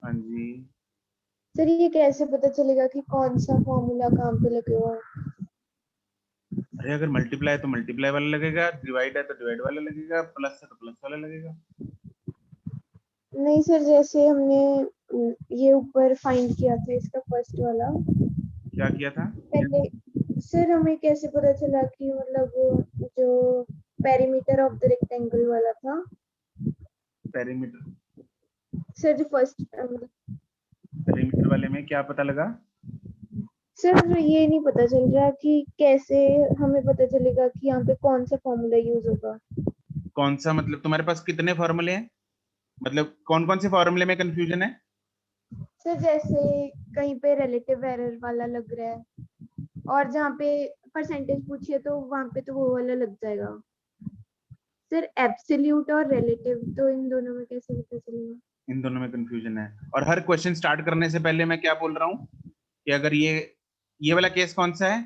A: हाँ जी,
H: सर ये कैसे पता चलेगा कि कौन सा फॉर्मूला काम पे लगेगा?
A: अरे अगर मल्टीप्लाई है तो मल्टीप्लाई वाला लगेगा, डिवाइड है तो डिवाइड वाला लगेगा, प्लस है तो प्लस वाला लगेगा।
H: नहीं सर, जैसे हमने ये ऊपर फाइंड किया था इसका फर्स्ट वाला,
A: क्या किया था?
H: पहले सर हमें कैसे पता चला कि मतलब जो पेरीमीटर ऑफ द रेक्टेंगल वाला था
A: पेरीमीटर,
H: सर, जो फर्स्ट
A: पेरीमीटर वाले में क्या पता लगा?
H: सर ये नहीं पता चल रहा कि कैसे हमें पता चलेगा कि यहाँ पे कौन सा फॉर्मूला यूज होगा।
A: कौन सा मतलब तुम्हारे पास कितने फॉर्मूले हैं, मतलब कौन कौन से फॉर्मूले में कंफ्यूजन है?
H: सर जैसे कहीं पे रिलेटिव एरर वाला लग रहा है, और जहाँ पे परसेंटेज पूछिए तो वहाँ पे तो वो वाला लग जाएगा। सर एब्सोल्यूट और रिलेटिव, तो इन दोनों में कैसे पता चलेगा?
A: इन दोनों में कंफ्यूजन है। और हर क्वेश्चन स्टार्ट करने से पहले मैं क्या बोल रहा हूँ कि अगर ये वाला केस कौन सा है?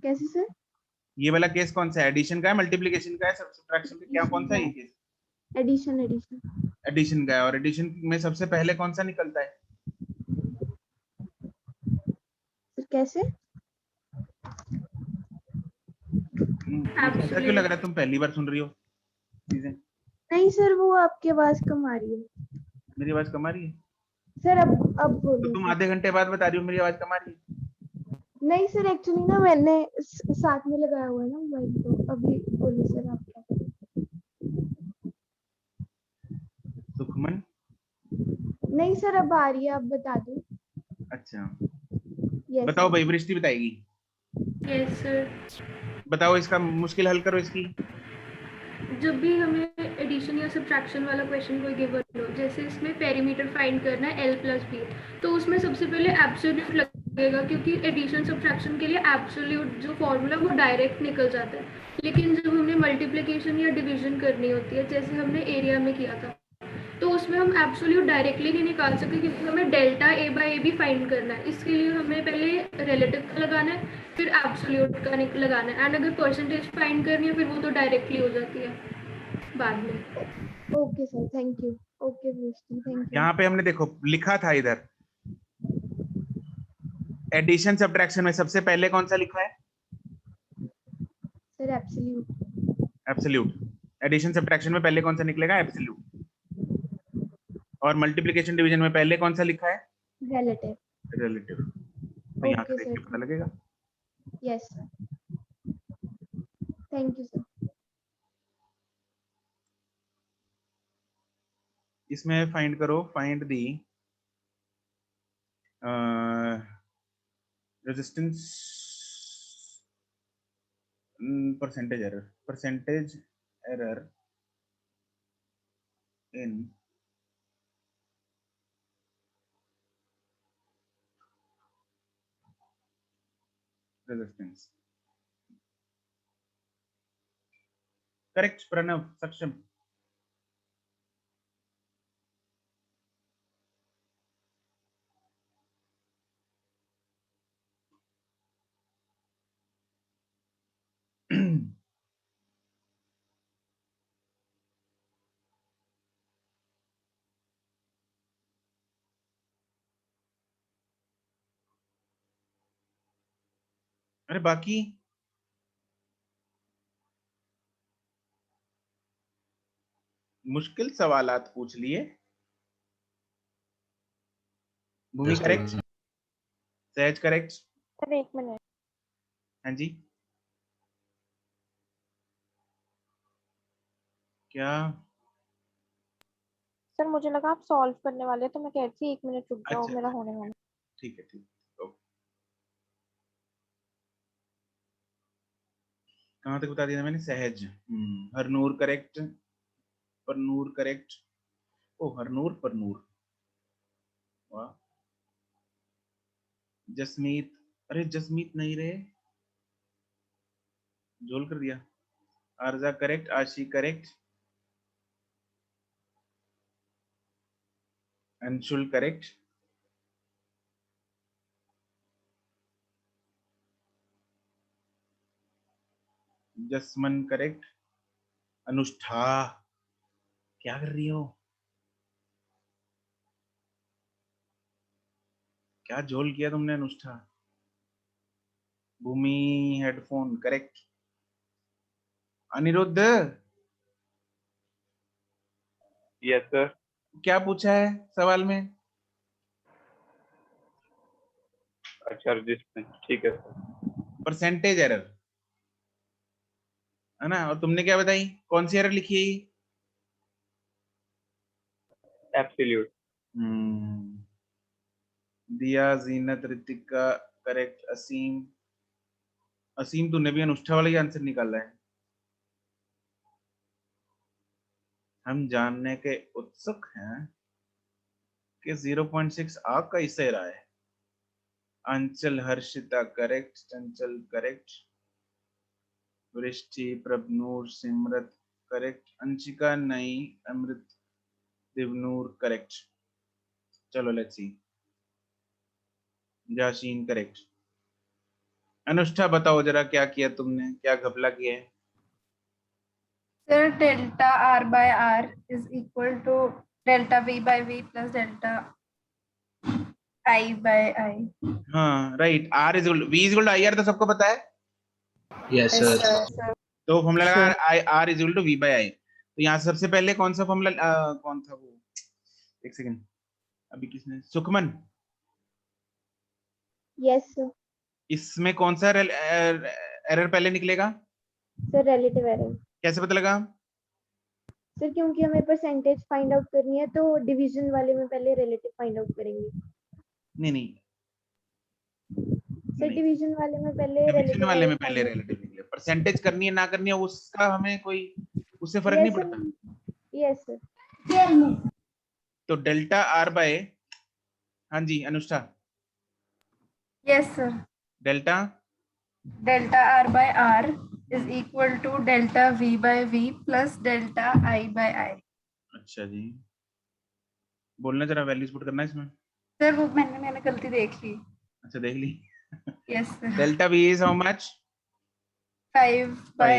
H: कैसे सर?
A: ये वाला केस कौन सा है? एडिशन का है, मल्टीप्लिकेशन का है, सब्ट्रैक्शन का, क्या कौन सा है ये केस?
H: एडिशन।
A: एडिशन का है। और एडिशन में सबसे पहले कौन सा निकलता है?
H: सर कैसे?
A: ऐसा क्यों लग रहा है तुम पहली बार सुन रही हो चीजें?
H: नहीं सर, वो आपकी आवाज कम आ रही है।
A: मेरी आवाज कम आ रही है?
H: सर अब
A: तो
H: बोलिए।
A: तुम आधे घंटे बाद बता रही हो मेरी आवाज कम आ रही है।
H: नहीं सर, एक्चुअली ना मैंने साथ में लगाया हुआ है ना मोबाइल, तो अभी बोलिए सर आप क्या करें?
A: सुखमन?
H: नहीं सर, अब आ रही है, आप बता दो।
A: अच्छा
H: यस
A: बताओ भाई, वृष्टि बताएगी।
B: Yes sir.
A: बताओ इसका मुश्किल हल करो इसकी।
B: जब भी हमें एडिशन या सब्ट्रैक्शन वाला क्वेश्चन कोई गिवन हो, जैसे इसमें पेरीमीटर फाइंड करना है L + B, तो उसमें सबसे पहले एब्सोल्यूट लगेगा, क्योंकि एडिशन सब्ट्रैक्शन के लिए एब्सोल्यूट जो फॉर्मूला वो डायरेक्ट निकल जाता है। लेकिन जब हमने मल्टीप्लिकेशन या डिवीजन करनी होती है, जैसे हमने एरिया में किया था, तो उसमें हम एब्सोल्यूट डायरेक्टली नहीं निकाल सकते, क्योंकि हमें डेल्टा A/A भी फाइंड करना है। इसके लिए हमें पहले रिलेटिव का लगाना है, फिर एब्सोल्यूट का लगाना है। एंड अगर परसेंटेज फाइंड करनी है, फिर वो तो डायरेक्टली हो जाती है बाद में।
H: Okay sir, thank you. Okay वृष्टि, थैंक यू।
A: यहाँ पे हमने देखो लिखा था इधर एडिशन सब्ट्रैक्शन में सबसे पहले कौन सा लिखा है?
H: Sir absolute.
A: Absolute. Addition subtraction में पहले कौन सा निकलेगा? एब्सोल्यूट। और मल्टीप्लिकेशन डिवीजन में पहले कौन सा लिखा है?
H: रिलेटिव।
A: रिलेटिव। तो यहाँ से
H: Okay,
A: देख के
H: sir.
A: पता लगेगा।
H: Yes, sir. Thank you, sir.
A: इसमें फाइंड करो, find the resistance percentage error in resistance. Correct, Pranav, Saksham. अरे बाकी मुश्किल सवालात पूछ लिए। भूमि करेक्ट, सहज करेक्ट।
C: Sir 1 minute.
A: हाँ जी, क्या
C: सर मुझे लगा आप सॉल्व करने वाले हैं, तो मैं कह रही थी 1 मिनट रुक जाओ,
A: अच्छा,
C: मेरा होने वाला है।
A: ठीक है, ठीक, ओके। कहाँ तक बता दिया मैंने? Sahaj, Harnoor correct, Parnoor correct. ओ हरनूर परनूर, वाह। जसमीत, अरे जसमीत नहीं रहे, जोल कर दिया। Aarja correct, Aashi correct, Anshul correct, Jasman correct, Anushtha क्या कर रही हो? क्या जोल किया तुमने Anushtha? Bhumi headphone correct, Aniruddh
I: yes sir.
A: क्या पूछा है सवाल में?
I: अच्छा रजिस्टेंस, ठीक है सर।
A: परसेंटेज एरर है ना, और तुमने क्या बताई, कौन सी एरर लिखी है?
I: एब्सोल्यूट।
A: दिया, जीनत, ऋतिका करेक्ट, असीम, असीम तूने भी अनुष्ठा वाला ही आंसर निकाला है। हम जानने के उत्सुक हैं कि 0.6 आपका ही सही रहा है। अंचल, हर्षिता करेक्ट, चंचल करेक्ट, वृष्टि, प्रभनूर, सिमरत करेक्ट, अंशिका नहीं, अमृत, दिवनूर करेक्ट। चलो let's see, Jasheen correct. Anushtha बताओ जरा, क्या किया तुमने, क्या घपला किया है?
C: Sir delta R by R is equal to delta V by V plus delta I by I.
A: हाँ right, R is V is I R, तो सबको पता है।
E: Yes
C: Yes,
E: sir.
C: sir.
A: तो फॉर्मूला लगा I R is to V by I. तो यहाँ सबसे पहले कौन सा फॉर्मूला, कौन था वो, एक सेकंड, अभी किसने, सुखमन,
H: Yes, sir.
A: इसमें कौन सा एरर पहले निकलेगा?
H: Sir, relative error.
A: कैसे पता लगा?
H: सर क्योंकि हमें परसेंटेज फाइंड आउट करनी है तो डिवीजन वाले में पहले रिलेटिव फाइंड आउट करेंगे।
A: नहीं,
H: सर डिवीजन वाले में पहले
A: डिवीजन
H: रिलेटिव
A: वाले में
H: error
A: पहले
H: find out-
A: रिलेटिव निकले। परसेंटेज करनी है ना करनी है उसका हमें कोई, उससे फर्क नहीं
H: Yes, sir.
A: पड़ता।
H: Yes, sir.
A: तो डेल्टा आर बाय, हाँ जी अनुष्ठा,
C: Yes, sir.
A: Delta
C: Delta R by R is equal to delta V by V plus delta I by I.
A: अच्छा जी, बोलना जरा, वैल्यूज पुट करना इसमें।
C: सर वो मैंने गलती देख ली।
A: अच्छा देख ली।
C: Yes, sir.
A: Delta V is how much?
C: 5 by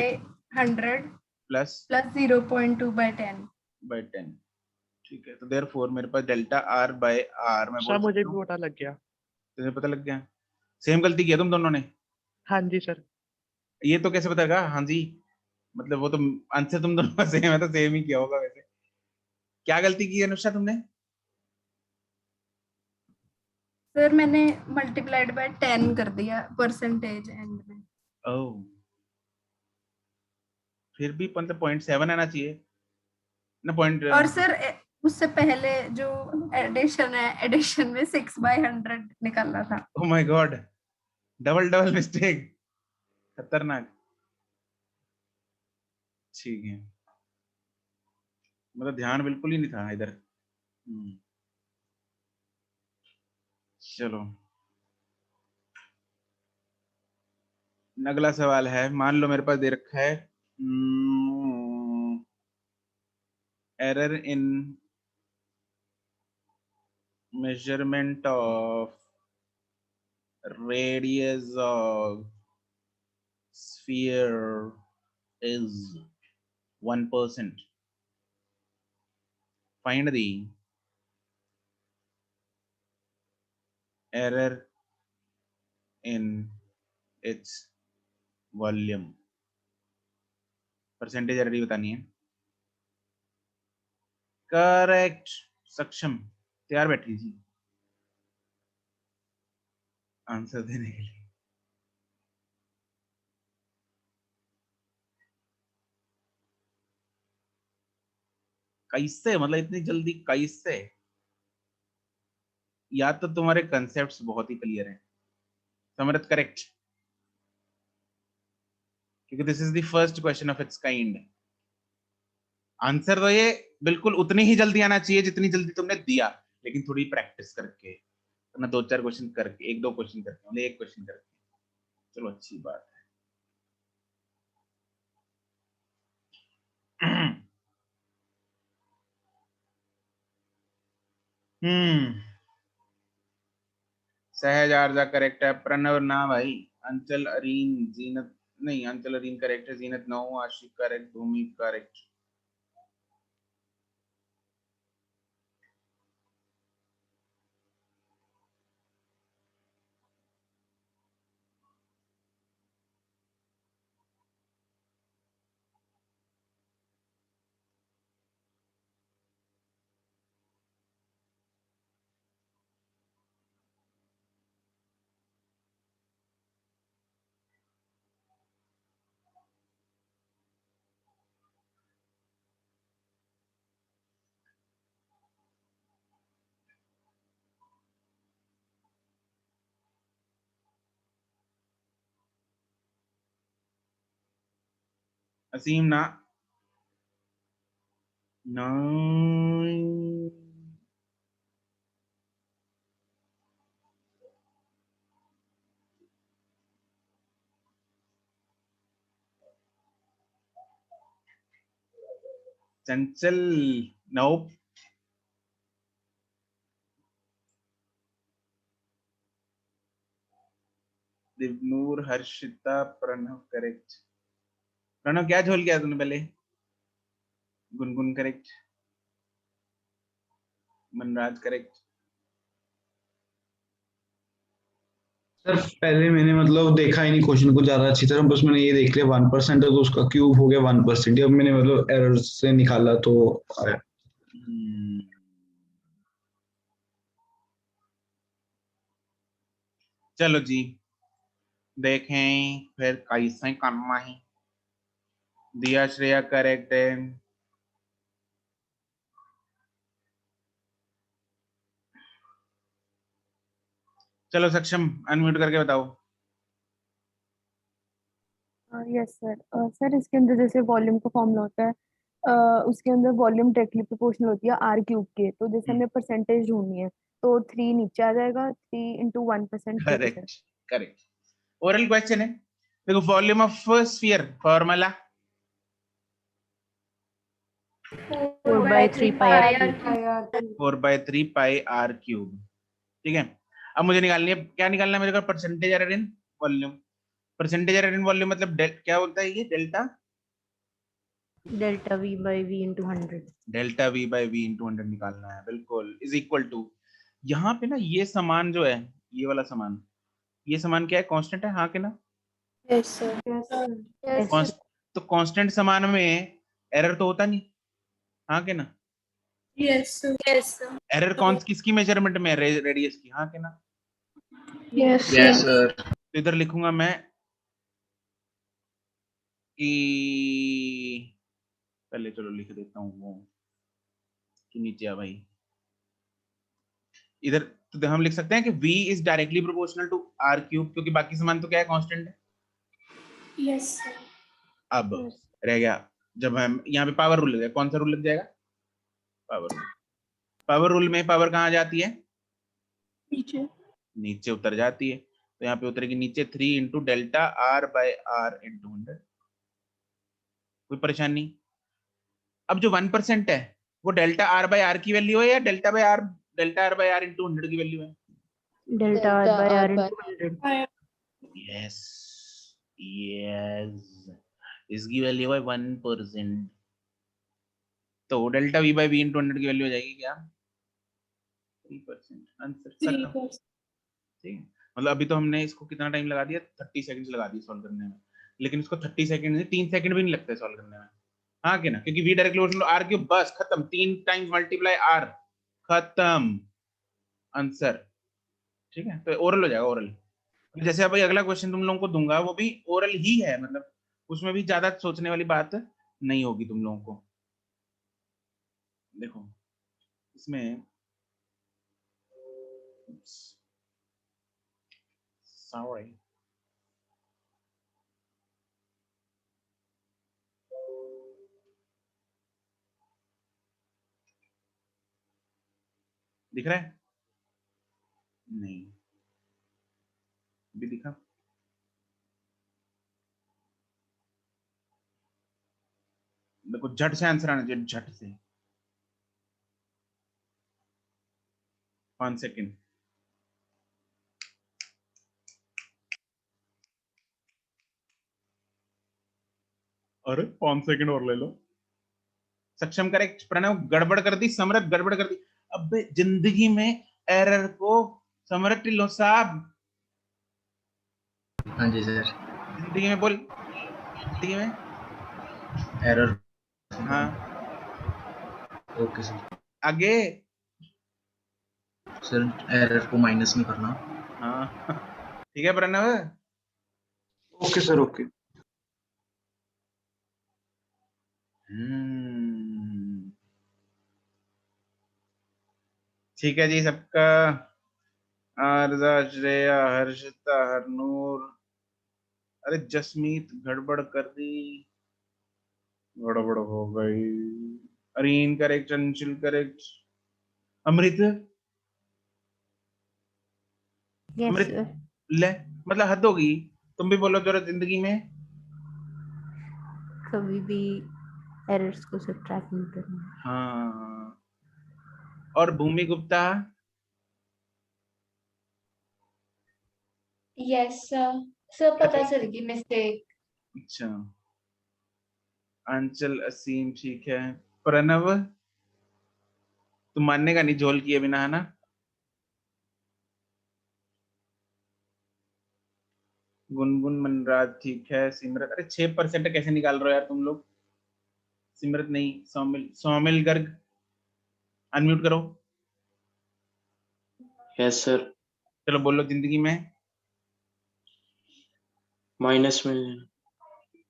C: 100
A: plus
C: plus 0.2 by 10.
A: By 10, ठीक है। तो देयरफॉर मेरे पास डेल्टा आर बाय आर, मैं
D: सर
A: बोल
D: मुझे
A: सकता
D: भी
A: हूँ,
D: पता लग गया।
A: तुझे पता लग गया। सेम गलती किया तुम दोनों ने।
D: हाँ जी सर।
A: ये तो कैसे पता लगा? हाँ जी, मतलब वो तो आंसर तुम दोनों का सेम है, तो सेम ही किया होगा। वैसे क्या गलती की अनुष्ठा तुमने?
C: सर मैंने मल्टीप्लाइड बाय 10 कर दिया परसेंटेज एंड में।
A: ओह, फिर भी मतलब 0.7 आना चाहिए ना, पॉइंट।
C: और सर उससे पहले जो एडिशन है, एडिशन में 6/100 निकालना था।
A: Oh my God, double double mistake, खतरनाक। ठीक है, मतलब ध्यान बिल्कुल ही नहीं था इधर। चलो, अगला सवाल है, मान लो मेरे पास दे रखा है error in measurement of radius of sphere is 1%. Find the error in its volume. Percentage error ही बतानी है। करेक्ट, सक्षम तैयार बैठी थी आंसर देने के लिए। कैसे, मतलब इतनी जल्दी कैसे? या तो तुम्हारे कंसेप्ट्स बहुत ही क्लियर हैं। समरथ करेक्ट, क्योंकि this is the first question of its kind. Answer तो ये बिल्कुल उतनी ही जल्दी आना चाहिए जितनी जल्दी तुमने दिया, लेकिन थोड़ी प्रैक्टिस करके, ना 2-4 क्वेश्चन करके, 1-2 क्वेश्चन करके, मतलब 1 क्वेश्चन करके। चलो अच्छी बात है। सहज आर्जा करेक्ट है, प्रणव ना भाई, अंचल अरीन, जीनत नहीं, अंचल अरीन करेक्ट है, जीनत नो, आशिक करेक्ट, भूमि करेक्ट। असीम ना, ना चंचल, नोप, दिवनूर, हर्षिता, प्रणव करेक्ट। प्रणव क्या झोल किया तूने पहले? Gungun correct, Manraj correct.
E: Sir पहले मैंने मतलब देखा ही नहीं क्वेश्चन को ज्यादा अच्छी तरह, बस मैंने ये देख लिया 1% है तो उसका क्यूब हो गया 1%। अब मैंने मतलब एरर से निकाला तो आया।
A: चलो जी, देखें फिर कैसे करना है। दिया श्रेया करेक्ट है। चलो सक्षम, अनम्यूट करके बताओ।
J: Yes sir. सर इसके अंदर जैसे वॉल्यूम का फॉर्मूला होता है, उसके अंदर वॉल्यूम डायरेक्टली प्रोपोर्शनल होती है आर क्यूब के। तो जैसे हमें परसेंटेज ढूंढनी है तो 3 नीचे आ जाएगा, 3 into 1%।
A: Correct correct. Oral question है, देखो volume of sphere formula
J: 4/3 pi R.
A: 4/3 pi R cube. ठीक है, अब मुझे निकालनी है, क्या निकालना है मेरे को? Percentage error in volume. Percentage error in volume मतलब क्या बोलता है ये?
J: Delta V by V into 100।
A: Delta V by V into 100 निकालना है, बिल्कुल। इज इक्वल टू, यहाँ पे ना ये समान जो है, ये वाला समान, ये समान क्या है? कांस्टेंट है, हाँ के ना?
F: Yes sir.
A: तो कांस्टेंट समान में एरर तो होता नहीं, हाँ के ना?
F: Yes sir.
A: एरर कौन किसकी मेजरमेंट में है? रेडियस की, हाँ के ना?
B: Yes.
I: Yes, sir.
A: तो इधर लिखूंगा मैं कि पहले चलो लिख देता हूँ वो कि नीचे आ भाई इधर तो हम लिख सकते हैं कि v is directly proportional to r cube क्योंकि बाकी समान तो क्या है कांस्टेंट है।
F: Yes, sir.
A: अब रह गया जब हम यहाँ पे पावर रूल लग जाएगा, कौन सा रूल लग जाएगा? Power rule. पावर रूल में पावर कहाँ जाती है?
B: नीचे।
A: नीचे उतर जाती है तो यहाँ पे उतरेगी नीचे 3 into delta r by r into 100। कोई परेशानी नहीं। अब जो 1% है वो डेल्टा r बाय r की वैल्यू है या delta r by r into 100 की वैल्यू है?
J: Delta R by R into 100।
A: Yes yes इसकी वैल्यू है 1%। तो delta v by v into 100 की वैल्यू हो जाएगी क्या? 3%। आंसर खत्म। ठीक है, मतलब अभी तो हमने इसको कितना टाइम लगा दिया? 30 सेकंड्स लगा दिए सॉल्व करने में, लेकिन इसको 30 सेकंड से 3 सेकंड भी नहीं लगते सॉल्व करने में। हाँ कि ना, क्योंकि v directly proportional r cube, बस खत्म। 3 टाइम्स मल्टीप्लाई r, खत्म आंसर। ठीक है, तो ओरल हो जाएगा ओरल। जैसे अभी अगला क्वेश्चन तुम लोगों को दूंगा वो भी ओरल ही है, मतलब उसमें भी ज्यादा सोचने वाली बात नहीं होगी तुम लोगों को। देखो इसमें सॉरी दिख रहा है? नहीं भी दिखा। देखो झट से आंसर आना चाहिए, झट से। 5 सेकंड। अरे 5 सेकंड और ले लो। सक्षम करेक्ट, प्रणव गड़बड़ कर दी, समरथ गड़बड़ कर दी। अबे जिंदगी में एरर को समरथ लो साहब।
K: हाँ जी सर।
A: जिंदगी में बोल, जिंदगी में
K: एरर।
A: हाँ
K: ओके सर।
A: आगे
K: सर एरर को माइनस में करना।
A: हाँ ठीक है प्रणव।
E: Okay sir okay.
A: ठीक है जी सबका। आरजा, श्रेया, हर्षिता, हरनूर, अरे जसमीत गड़बड़ कर दी, गड़बड़ हो गई। अरीन करेक्ट, अंशुल करेक्ट, अमृत अमृत ले, मतलब हद होगी। तुम भी बोलो जरा, जिंदगी में
J: कभी भी एरर्स को सब्ट्रैक्ट नहीं करना।
A: हाँ। और भूमि गुप्ता
F: Yes, sir. Sir, पता चल गई मिस्टेक।
A: अच्छा। अंचल, असीम ठीक है। प्रणव तुम मानने का नहीं झोल किए बिना, है ना? गुनगुन, मनराज ठीक है। सिमरत, अरे 6% कैसे निकाल रहे हो यार तुम लोग? सिमरत नहीं, सौमिल, सौमिल गर्ग अनम्यूट करो।
I: Yes sir.
A: चलो बोलो, जिंदगी में
I: माइनस में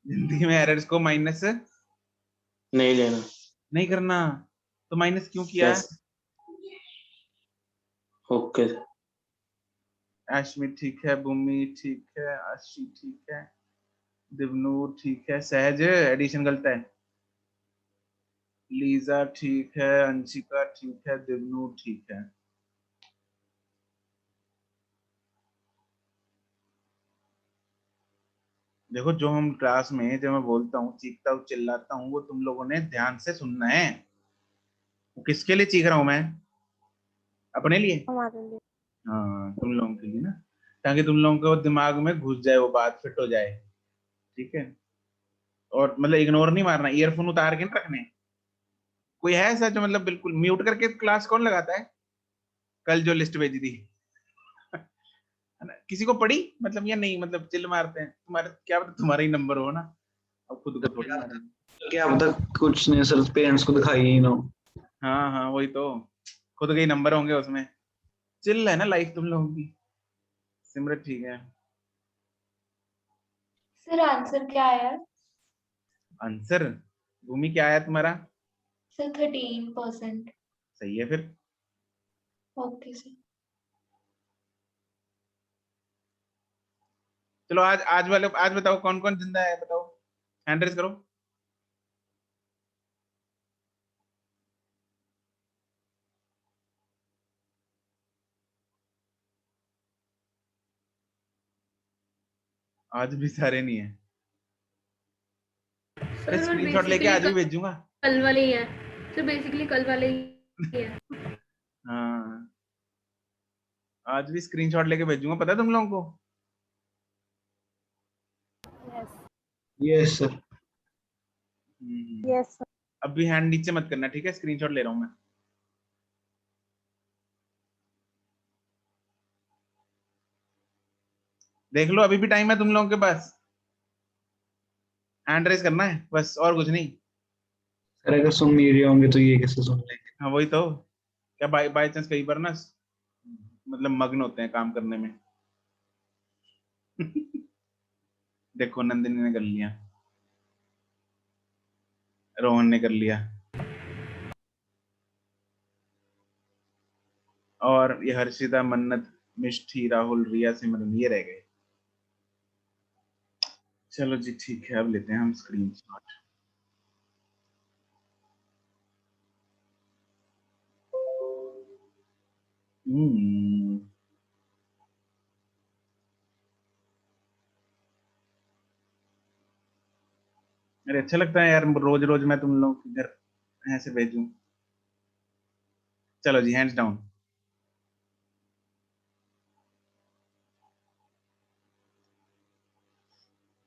A: जिंदगी में एरर्स को माइनस
I: नहीं लेना।
A: नहीं करना। तो माइनस क्यों किया?
I: Yes okay.
A: आशमी ठीक है, भूमि ठीक है, आशी ठीक है, दिवनूर ठीक है, सहज एडिशन गलत है, लीजा ठीक है, अंशिका ठीक है, दिवनूर ठीक है। देखो जो हम क्लास में जब मैं बोलता हूँ, चीखता हूँ, चिल्लाता हूँ, वो तुम लोगों ने ध्यान से सुनना है। वो किसके लिए चीख रहा हूँ मैं? अपने लिए? हाँ तुम लोगों के लिए ना, ताकि तुम लोगों को दिमाग में घुस जाए, वो बात फिट हो जाए। ठीक है, और मतलब इग्नोर नहीं मारना, ईयरफोन उतार के नहीं रखने। कोई है ऐसा जो मतलब बिल्कुल म्यूट करके क्लास कौन लगाता है? कल जो लिस्ट भेजी थी है ना, किसी को पड़ी मतलब या नहीं? मतलब चिल मारते हैं, तुम्हारे क्या पता तुम्हारा ही नंबर हो ना, अब खुद को थोड़ी मारेंगे।
E: क्या अब तक कुछ नहीं सर, पेरेंट्स को दिखाई ही ना।
A: हाँ हाँ वही तो, खुद के ही नंबर होंगे उसमें। चिल है ना लाइफ तुम लोगों की, सिमरत ठीक है।
F: सर आंसर क्या आया?
A: आंसर भूमि क्या आया तुम्हारा?
F: सर 13%।
A: सही है फिर।
F: Okay sir.
A: चलो आज बताओ कौन कौन जिंदा है, बताओ, हैंड रेज करो। आज भी सारे नहीं है।
B: सर और
A: स्क्रीनशॉट लेके आज भी भेजूंगा।
B: कल वाले ही है सर, बेसिकली कल वाले ही है।
A: हाँ, आज भी स्क्रीनशॉट लेके भेजूंगा, पता है तुम लोगों को।
E: Yes sir.
J: Yes sir.
A: अब भी हैंड नीचे मत करना, ठीक है, स्क्रीनशॉट ले रहा हूं मैं। देख लो, अभी भी टाइम है तुम लोगों के पास, हैंड रेज करना है बस, और कुछ नहीं।
E: सर अगर सुन नहीं रहे होंगे तो ये कैसे सुन लेंगे?
A: हाँ वही तो, क्या बाय चांस कई बार ना मतलब मग्न होते हैं काम करने में। देखो नंदिनी ने कर लिया, रोहन ने कर लिया, और ये हर्षिता, मन्नत, मिष्ठी, राहुल, रिया, सिमरन ये रह गए। चलो जी ठीक है, अब लेते हैं हम स्क्रीनशॉट। अरे अच्छा लगता है यार, रोज रोज मैं तुम लोग के घर ऐसे भेजूं। चलो जी, हैंड्स डाउन।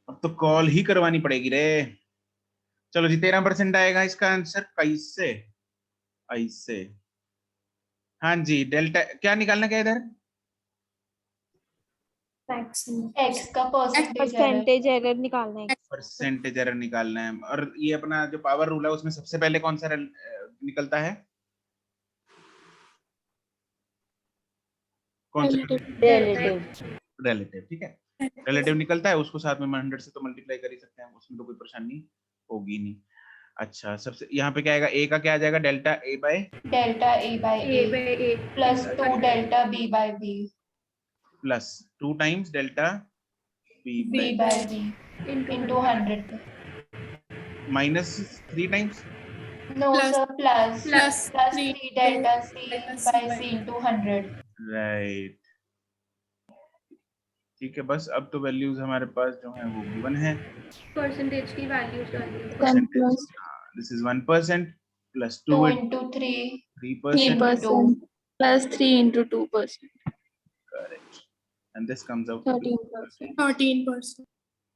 A: अब तो कॉल ही करवानी पड़ेगी रे। चलो जी, 13% आएगा इसका आंसर। कैसे? ऐसे। हाँ जी, डेल्टा क्या निकालना, क्या इधर?
F: एक्स का
H: परसेंटेज एरर निकालना है।
A: परसेंटेज एरर निकालना है, और ये अपना जो पावर रूल है उसमें सबसे पहले कौन सा निकलता है? कौन सा? रिलेटिव, ठीक है। रिलेटिव निकलता है, उसको साथ में 100 से तो मल्टीप्लाई कर ही सकते हैं, उसमें तो कोई परेशानी होगी नहीं। अच्छा, सबसे यहाँ पे क्या आएगा, ए का क्या आ जाएगा? Delta A by
F: A plus 2 delta B by B
A: plus 2 times delta B
F: by B into 100
A: minus 3 times
F: no sir plus 3 delta C by C into 100।
A: Right, ठीक है। बस अब तो वैल्यूज हमारे पास जो है वो गिवन है,
B: परसेंटेज की वैल्यूज डालनी है।
A: Percentage. This is 1% plus 2
F: into 3
A: 3%
H: plus 3 into 2%.
A: correct, and this comes out
H: 13%. 13%.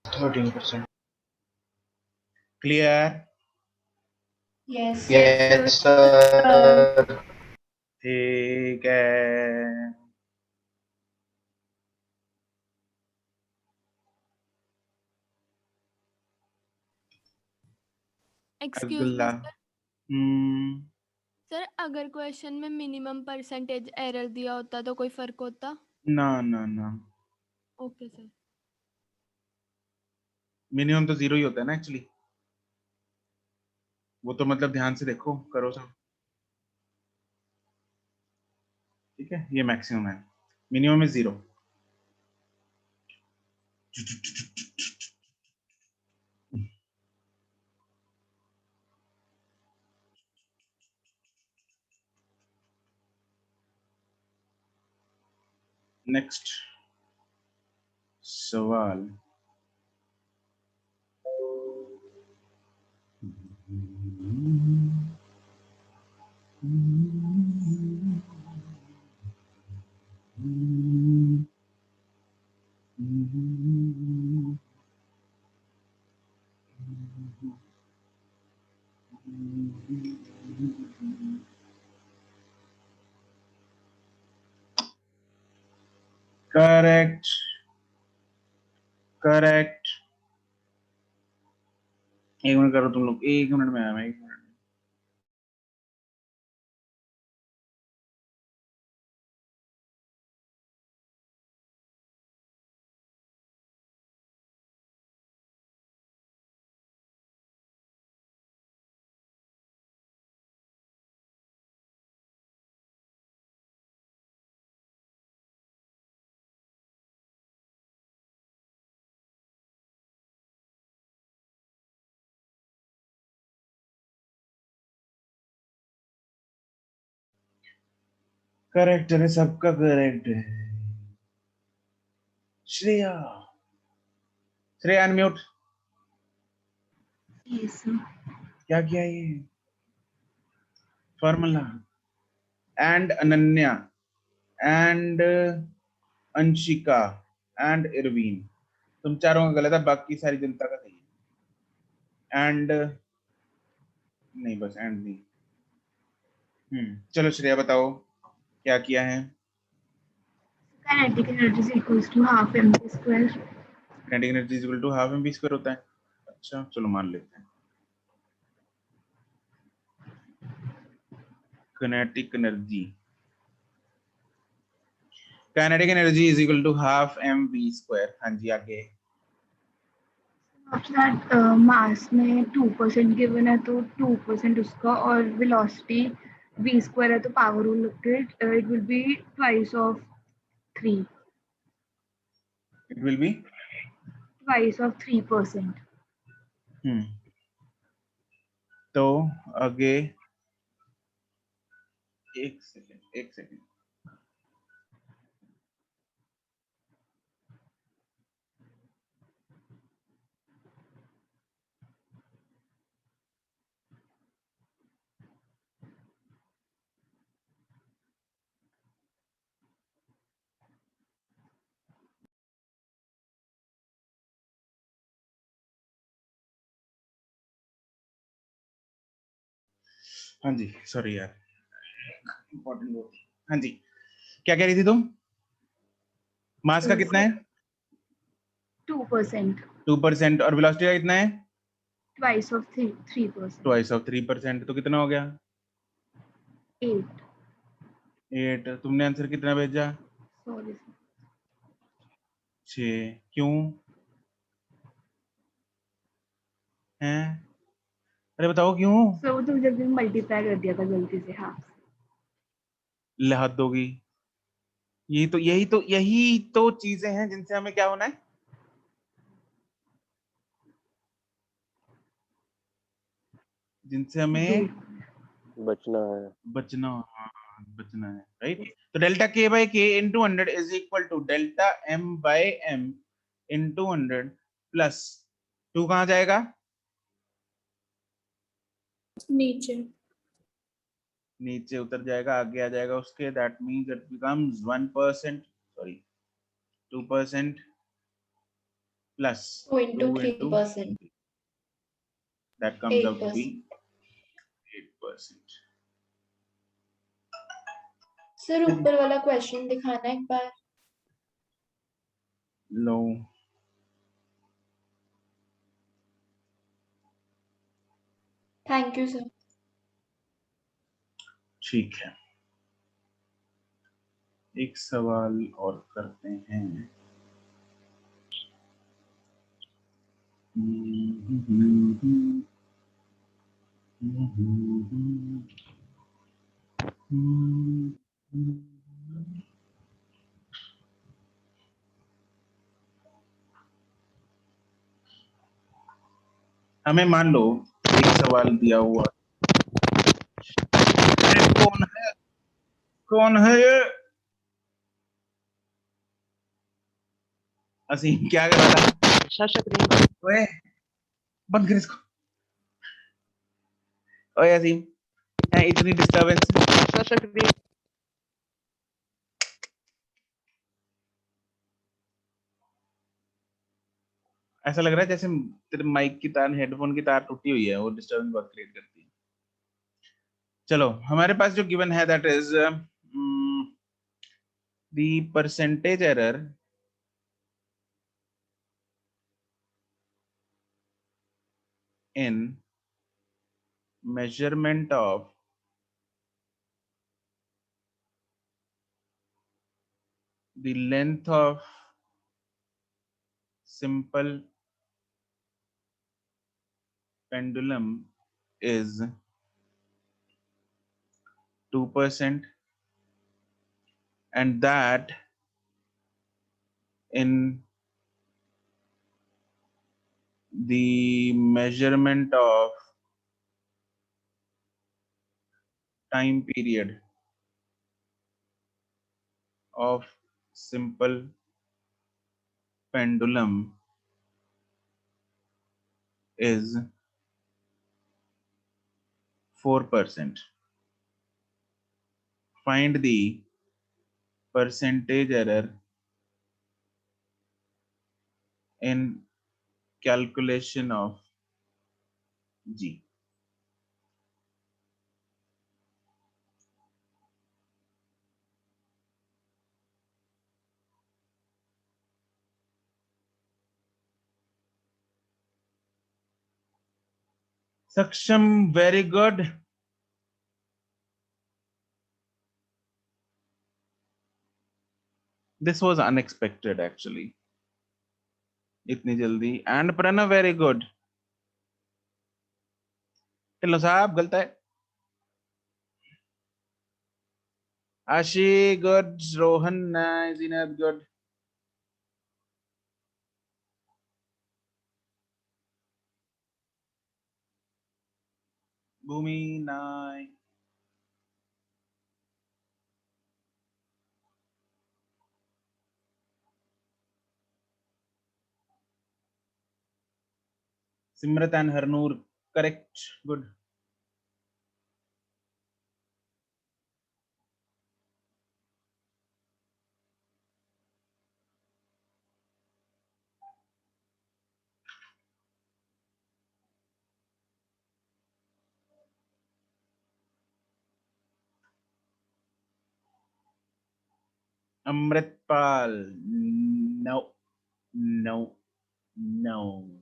K: 13%.
A: clear?
F: yes
K: Yes, sir.
A: ठीक है।
L: एक्सक्यूज
A: अगला
L: सर, अगर क्वेश्चन में मिनिमम परसेंटेज एरर दिया होता तो कोई फर्क होता?
A: ना ना ना,
L: ओके सर।
A: मिनिमम तो 0 ही होता है ना एक्चुअली, वो तो मतलब ध्यान से देखो, करो सब, ठीक है। ये मैक्सिमम है, मिनिमम is 0। नेक्स्ट सवाल, करेक्ट करेक्ट। एक मिनट करो तुम लोग, 1 मिनट में आया मैं, 1 मिनट। करेक्ट है, सबका करेक्ट है। श्रेया, श्रेया अनम्यूट।
H: Yes.
A: क्या किया ये? Formula and Ananya and Anshika and Irwin, तुम चारों का गलत है, बाकी सारी जनता का सही है। एंड नहीं, बस एंड नहीं। चलो श्रेया बताओ क्या किया है।
H: Kinetic energy is equals to half mv square.
A: Kinetic energy is equal to half M V square होता है। अच्छा चलो मान लेते हैं। Kinetic energy is equal to half M V square. हाँ जी आगे।
H: After that, mass में 2% गिवन है तो 2% उसका, और velocity v square है तो power rule लग के it will be twice of 3.
A: It will B
H: Twice of 3%.
A: तो आगे एक सेकंड। हाँ जी सॉरी यार, इम्पोर्टेंट वो। हाँ जी क्या कह रही थी तुम? मास का कितना है?
H: 2%.
A: 2% और वेलोसिटी का कितना है?
H: Twice of 3%.
A: ट्वाइस ऑफ 3%, तो कितना हो गया?
H: 8.
A: 8। तुमने आंसर कितना भेजा?
H: Sorry.
A: 6। क्यों हैं? अरे बताओ क्यों?
H: So वो तुम जब भी मल्टीप्लाई कर दिया था गलती से हाफ।
A: हद होगी। यही तो चीजें हैं जिनसे हमें क्या होना है, जिनसे हमें
I: बचना
A: है राइट। तो delta K by K into 100 is equal to delta M by M into 100 plus 2 कहाँ जाएगा? नीचे उतर जाएगा, आगे आ जाएगा उसके। That means it becomes 1%, sorry 2% plus
F: 2 into
A: 2 into
F: 3%.
A: that comes out to be
F: 8%.
A: 8%.
F: Sir ऊपर वाला क्वेश्चन दिखाना एक बार।
A: लो
F: थैंक यू सर।
A: ठीक है, एक सवाल और करते हैं। हमें मान लो एक सवाल दिया हुआ, कौन है ये? असीम क्या कर रहा था? ओए बंद कर इसको। ओए असीम, है इतनी डिस्टरबेंस। ऐसा लग रहा है जैसे तेरे माइक की तार, हेडफोन की तार टूटी हुई है, वो डिस्टरबेंस बहुत क्रिएट करती है। चलो हमारे पास जो गिवन है that is the percentage error in measurement of the length of simple pendulum is 2%, and that in the measurement of time period of simple pendulum is 4%. Find the percentage error in calculation of G. Saksham, very good. This was unexpected actually. इतनी जल्दी. And Pranav, very good. Dhillon साहब गलत है. Ashi, good. Rohan, nice. Zinat, good. Bhumi, nice. Simrat and Harnoor, correct. Good. Amritpal, no, no, no.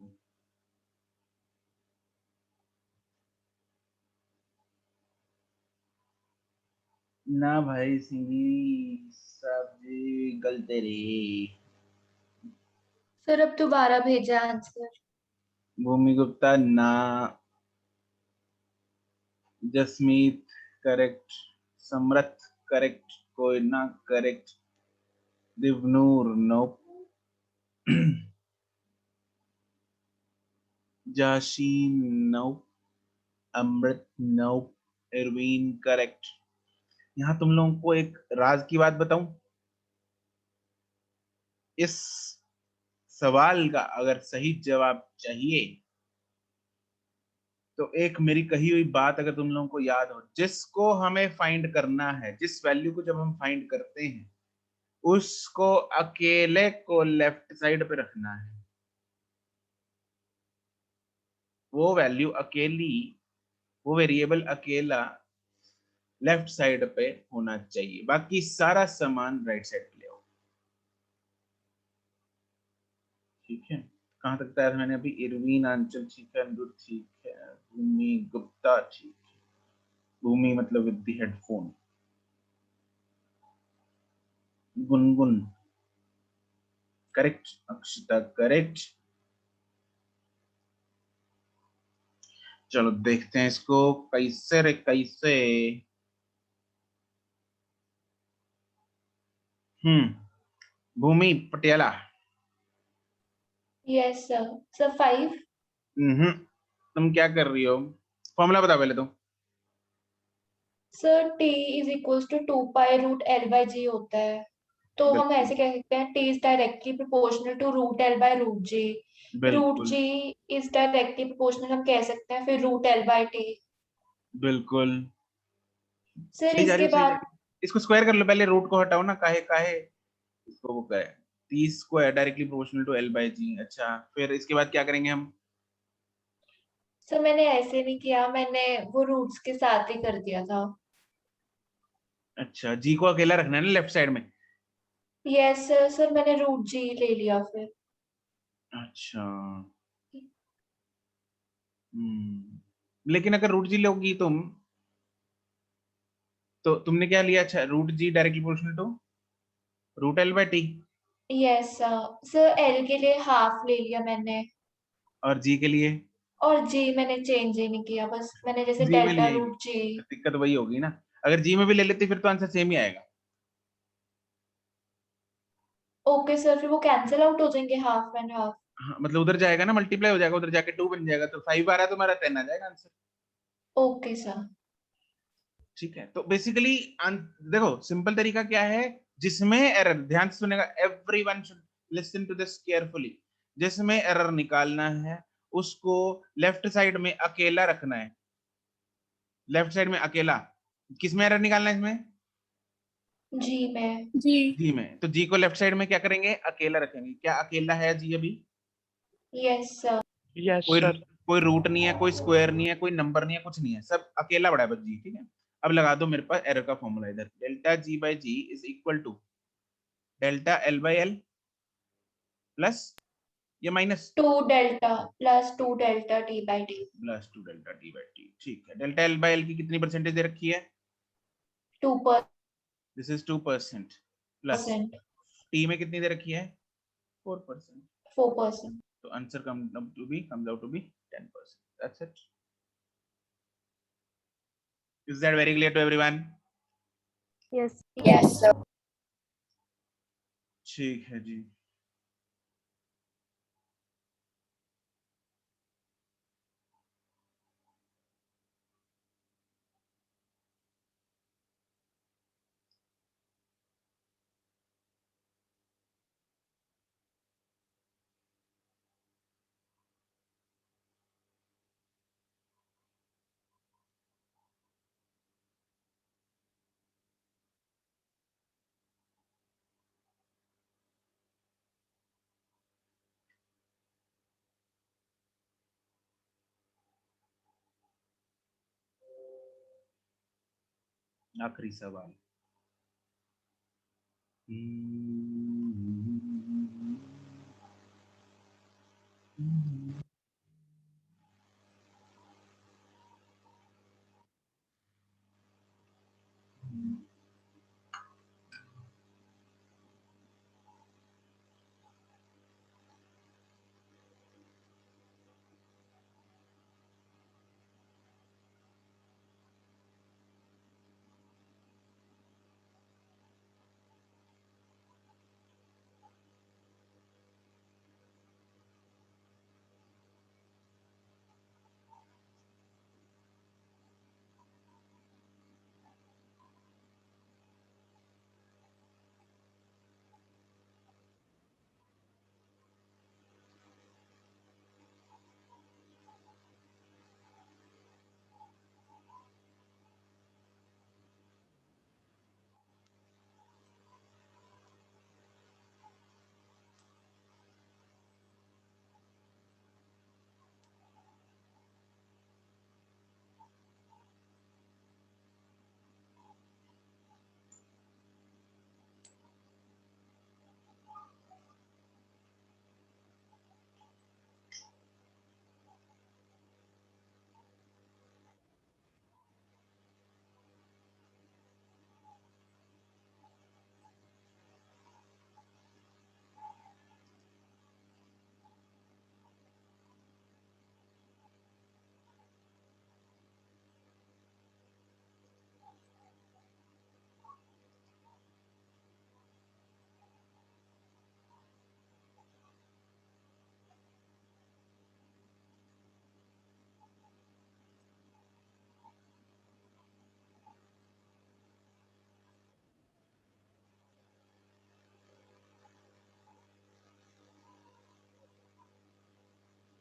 A: ना भाई सिंगी सब्जी गलते रे.
F: सर अब दोबारा भेजा आंसर.
A: भूमि गुप्ता ना. Jasmeet correct. Samarth correct. Koyna correct. Divnoor no. Jasheen no. Amrit no. Irveen correct. यहाँ तुम लोगों को एक राज की बात बताऊं. इस सवाल का अगर सही जवाब चाहिए तो एक मेरी कही हुई बात अगर तुम लोगों को याद हो, जिसको हमें फाइंड करना है, जिस वैल्यू को जब हम फाइंड करते हैं उसको अकेले को लेफ्ट साइड पे रखना है. वो वैल्यू अकेली, वो वेरिएबल अकेला लेफ्ट साइड पे होना चाहिए, बाकी सारा सामान राइट साइड पे ले आओ. ठीक है. कहां तक तैयार मैंने अभी. इरवीन आंचल ठीक है. अनिरुद्ध ठीक है. भूमि गुप्ता ठीक है. भूमि मतलब with the headphone. Gungun correct. Akshata correct. चलो देखते हैं इसको कैसे रे कैसे. Bhumi Patiala.
F: Yes sir. Sir 5.
A: तुम क्या कर रही हो. फॉर्मूला बता पहले तो.
F: Sir t is equals to 2 pi root l by g होता है, तो हम ऐसे कह सकते हैं t is directly proportional to root l by root g. Root g is directly proportional हम कह सकते हैं फिर रूट l बाय t.
A: बिल्कुल
F: सर
A: सही जा रही
F: इसके
A: हो, सही जा
F: बाद
A: रही हो. इसको स्क्वायर कर लो पहले. रूट को हटाओ ना. काहे काहे इसको वो करे. t square directly proportional to l by g. अच्छा फिर इसके बाद क्या करेंगे हम.
F: सर मैंने ऐसे नहीं किया, मैंने वो रूट्स के साथ ही कर दिया था.
A: अच्छा g को अकेला रखना है ना लेफ्ट साइड में.
F: Yes sir. सर मैंने रूट g ले लिया फिर.
A: अच्छा लेकिन अगर रूट जी लोगी तुम तो तुमने क्या लिया. अच्छा root G directly proportional to root L by T.
F: Yes sir. l के लिए हाफ ले लिया मैंने,
A: और जी के लिए
F: और g मैंने चेंज ही नहीं किया, बस मैंने जैसे
A: जी में
F: डेल्टा
A: लिए.
F: Root g.
A: दिक्कत वही होगी ना. अगर जी में भी ले लेती फिर तो आंसर सेम ही आएगा.
F: Okay sir. फिर वो कैंसिल आउट हो जाएंगे हाफ एंड हाफ.
A: हाँ, मतलब उधर जाएगा ना, मल्टीप्लाई हो जाएगा, उधर जाके 2 बन जाएगा, तो 5 आ रहा है तो हमारा 10 आ जाएगा आंसर.
F: Okay sir.
A: ठीक है. तो बेसिकली देखो सिंपल तरीका क्या है. जिसमें एरर, ध्यान से सुनेगा, everyone should listen to this carefully, जिसमें एरर निकालना है उसको लेफ्ट साइड में अकेला रखना है, लेफ्ट साइड में अकेला। किसमें एरर निकालना है इसमें?
F: जी में।
A: जी में। तो जी को लेफ्ट साइड में क्या करेंगे? अकेला रखेंगे। क्या अकेला है जी अभी?
F: Yes sir.
D: यस
A: कोई
D: सर।
A: कोई रूट नहीं है, कोई स्क्वायर नहीं है, कोई नंबर नहीं है, कुछ नहीं है, सब अकेला बड़ा है बस जी। ठीक है, अब लगा दो मेरे पास एरर का फॉर्मूला इधर, delta G by G is equal to delta L by L plus ये minus
F: 2 delta plus 2 delta T by T.
A: Plus 2 delta T by T. ठीक है, डेल्टा एल बाई एल की कितनी परसेंटेज दे रखी है?
F: 2%।
A: This is 2% plus T में कितनी दे रखी है? 4%।
F: 4%।
A: तो answer comes out to be 10%. That's it. Is that very clear to everyone?
J: Yes
F: yes sir.
A: ठीक है जी। आखिरी सवाल।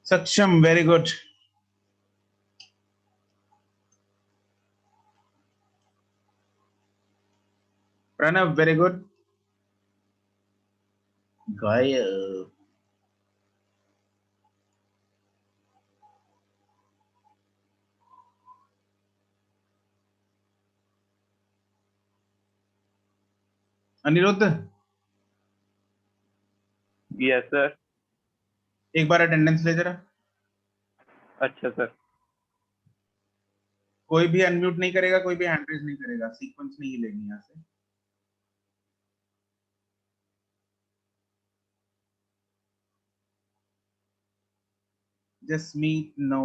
A: Saksham, very good. Pranav, very good. गायब। Aniruddh,
M: yes sir.
A: एक बार अटेंडेंस ले जरा।
M: अच्छा सर।
A: कोई भी अनम्यूट नहीं करेगा, कोई भी हैंड रेज नहीं करेगा, सीक्वेंस नहीं हिलेगी यहाँ से। Jasmeet, no.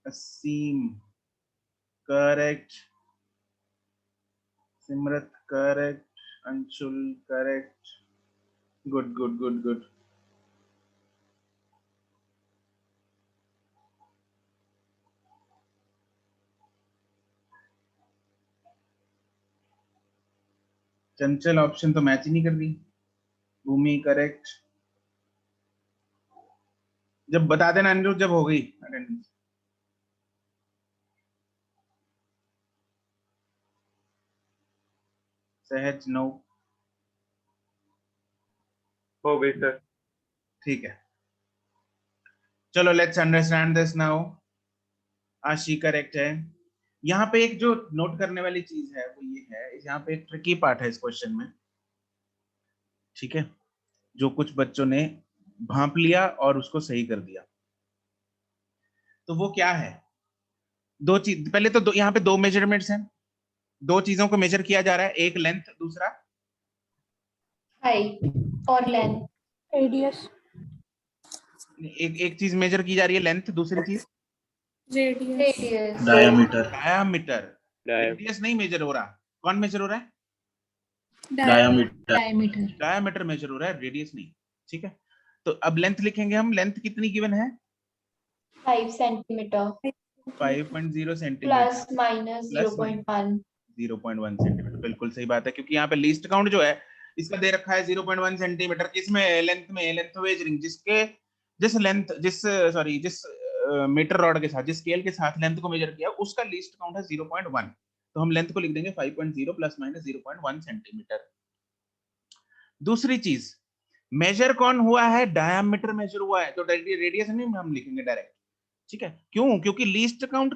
A: Aseem, correct. Simrat, correct. Anshul, correct. Good good good good. Chanchal option तो मैच ही नहीं कर रही। भूमि करेक्ट। जब बता देना अनिरुद्ध जब हो गई अटेंडेंस। सहज नो।
M: हो गई सर।
A: ठीक है, चलो लेट्स अंडरस्टैंड दिस नाउ। आशी करेक्ट है। यहाँ पे एक जो नोट करने वाली चीज है वो ये है, यहाँ पे एक ट्रिकी पार्ट है इस क्वेश्चन में, ठीक है, जो कुछ बच्चों ने भांप लिया और उसको सही कर दिया। तो वो क्या है, दो चीज, पहले तो यहाँ पे दो मेजरमेंट्स हैं, दो चीजों को मेजर किया जा रहा है, एक लेंथ, दूसरा
F: हाइट और लेंथ।
B: रेडियस।
A: एक चीज मेजर की जा रही है लेंथ, दूसरी चीज
F: रेडियस।
K: डायमीटर।
A: डायामीटर। रेडियस नहीं मेजर हो रहा, कौन मेजर हो रहा है?
K: डायमीटर।
A: डायामीटर मेजर हो रहा है, रेडियस नहीं, ठीक है। तो अब लेंथ लिखेंगे हम, लेंथ कितनी गिवन है?
F: 5 centimetre
A: 5.0 centimetre
F: plus minus 0.1
A: centimetre. बिल्कुल सही बात है, क्योंकि यहाँ पे लीस्ट काउंट जो है इसका दे रखा है 0.1 सेंटीमीटर। किसमें? लेंथ में। लेंथ मेजरिंग जिसके जिस मीटर रॉड के साथ, जिस स्केल के साथ लेंथ को मेजर किया उसका लीस्ट काउंट है 0.1। तो हम लेंथ को लिख देंगे 5.0 प्लस माइनस 0.1 सेंटीमीटर। दूसरी चीज, मेजर कौन हुआ है? डायामीटर मेजर हुआ है, तो रेडियस नहीं हम लिखेंगे डायरेक्ट, ठीक है। क्यों? क्योंकि लीस्ट काउंट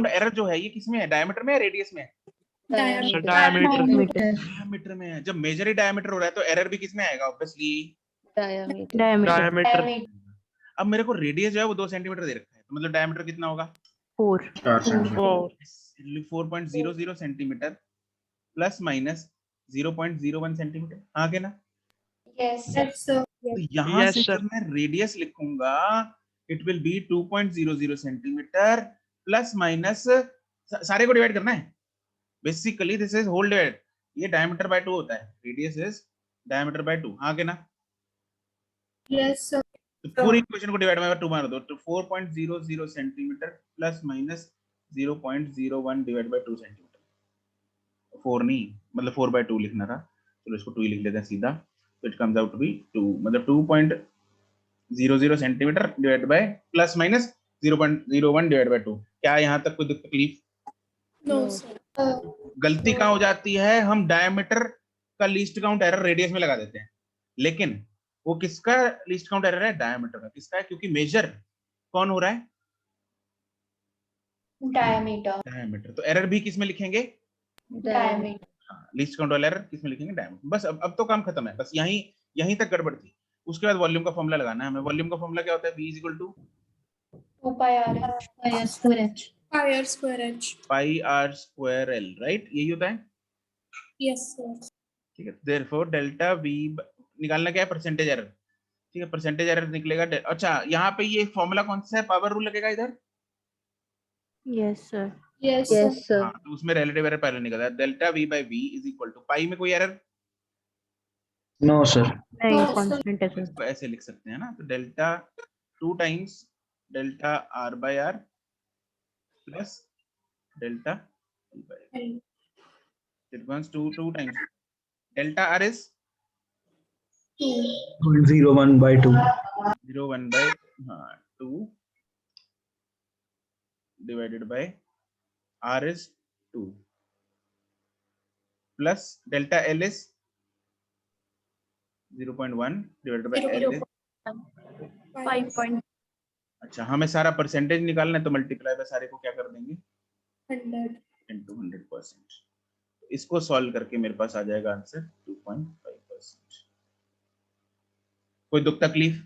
A: एरर जो है ये किसमें है? डायमीटर में है, रेडियस में है? डायमीटर में है। जब मेजर ही डायमीटर हो रहा है तो एरर भी किसमें आएगा? Obviously
D: diameter.
A: अब मेरे को रेडियस जो है वो 2 सेंटीमीटर दे रखा है, तो मतलब डायमीटर कितना होगा?
D: 4
A: 4.00 सेंटीमीटर प्लस माइनस 0.01 सेंटीमीटर, आगे ना?
F: यस
A: तो यहाँ
D: Yes,
A: से
D: sir.
A: जब मैं रेडियस लिखूंगा it will be 2.00 centimetre plus minus, सारे को डिवाइड करना है basically, this is whole divide, ये डायमीटर बाय 2 होता है, रेडियस इज डायमीटर बाय 2, आगे ना?
B: Yes sir.
A: तो पूरी इक्वेशन को डिवाइड बाय 2 मार दो, तो 4.00 centimetre plus minus 0.01 divide by 2 centimetre. 4 नहीं, मतलब 4/2 लिखना था, चलो इसको 2 ही लिख लेते हैं सीधा। तो it comes out to be 2, मतलब 2.00 centimetre divide by plus minus 0.01 divide by 2। क्या यहाँ तक कोई तकलीफ?
B: No sir.
A: गलती कहाँ हो जाती है, हम डायमीटर का लीस्ट काउंट एरर रेडियस में लगा देते हैं, लेकिन वो किसका लीस्ट काउंट एरर है? डायमीटर का। किसका है? क्योंकि मेजर कौन हो रहा है? डायमीटर। तो एरर भी किस में लिखेंगे?
F: डायमीटर।
A: लीस्ट काउंट वाला एरर किसमें लिखेंगे? डायमीटर। बस अब तो काम खत्म है, बस यहीं तक गड़बड़ थी। उसके बाद वॉल्यूम का फॉर्मूला लगाना है हमें। वॉल्यूम का फॉर्मूला क्या होता है? V =
F: 2 pi r
A: pi r square l, right? यही होता है,
B: यस सर।
A: ठीक है। देयरफॉर डेल्टा V निकालना क्या है? परसेंटेज एरर, ठीक है। परसेंटेज एरर निकलेगा। अच्छा, यहाँ पे ये फॉर्मूला कौन सा है? पावर रूल लगेगा इधर?
J: Yes sir.
B: Yes sir.
A: हाँ, तो उसमें रिलेटिव एरर पहले निकलता है। Delta V/V is equal to, pi में कोई एरर
E: नो सर।
J: नहीं, कांस्टेंट है सर।
A: इसको ऐसे लिख सकते हैं ना, तो delta 2 times delta R/R plus delta L/L, it runs 2 times delta R is
E: 0.01/2
A: 2 divided by R is 2 plus delta L is 0.1 divided by L is
B: 5.
A: अच्छा, हमें सारा परसेंटेज निकालना है, तो मल्टीप्लाई बाय सारे को क्या कर देंगे?
B: 100
A: into 100%। इसको सॉल्व करके मेरे पास आ जाएगा आंसर 2.5%। कोई दुख तकलीफ?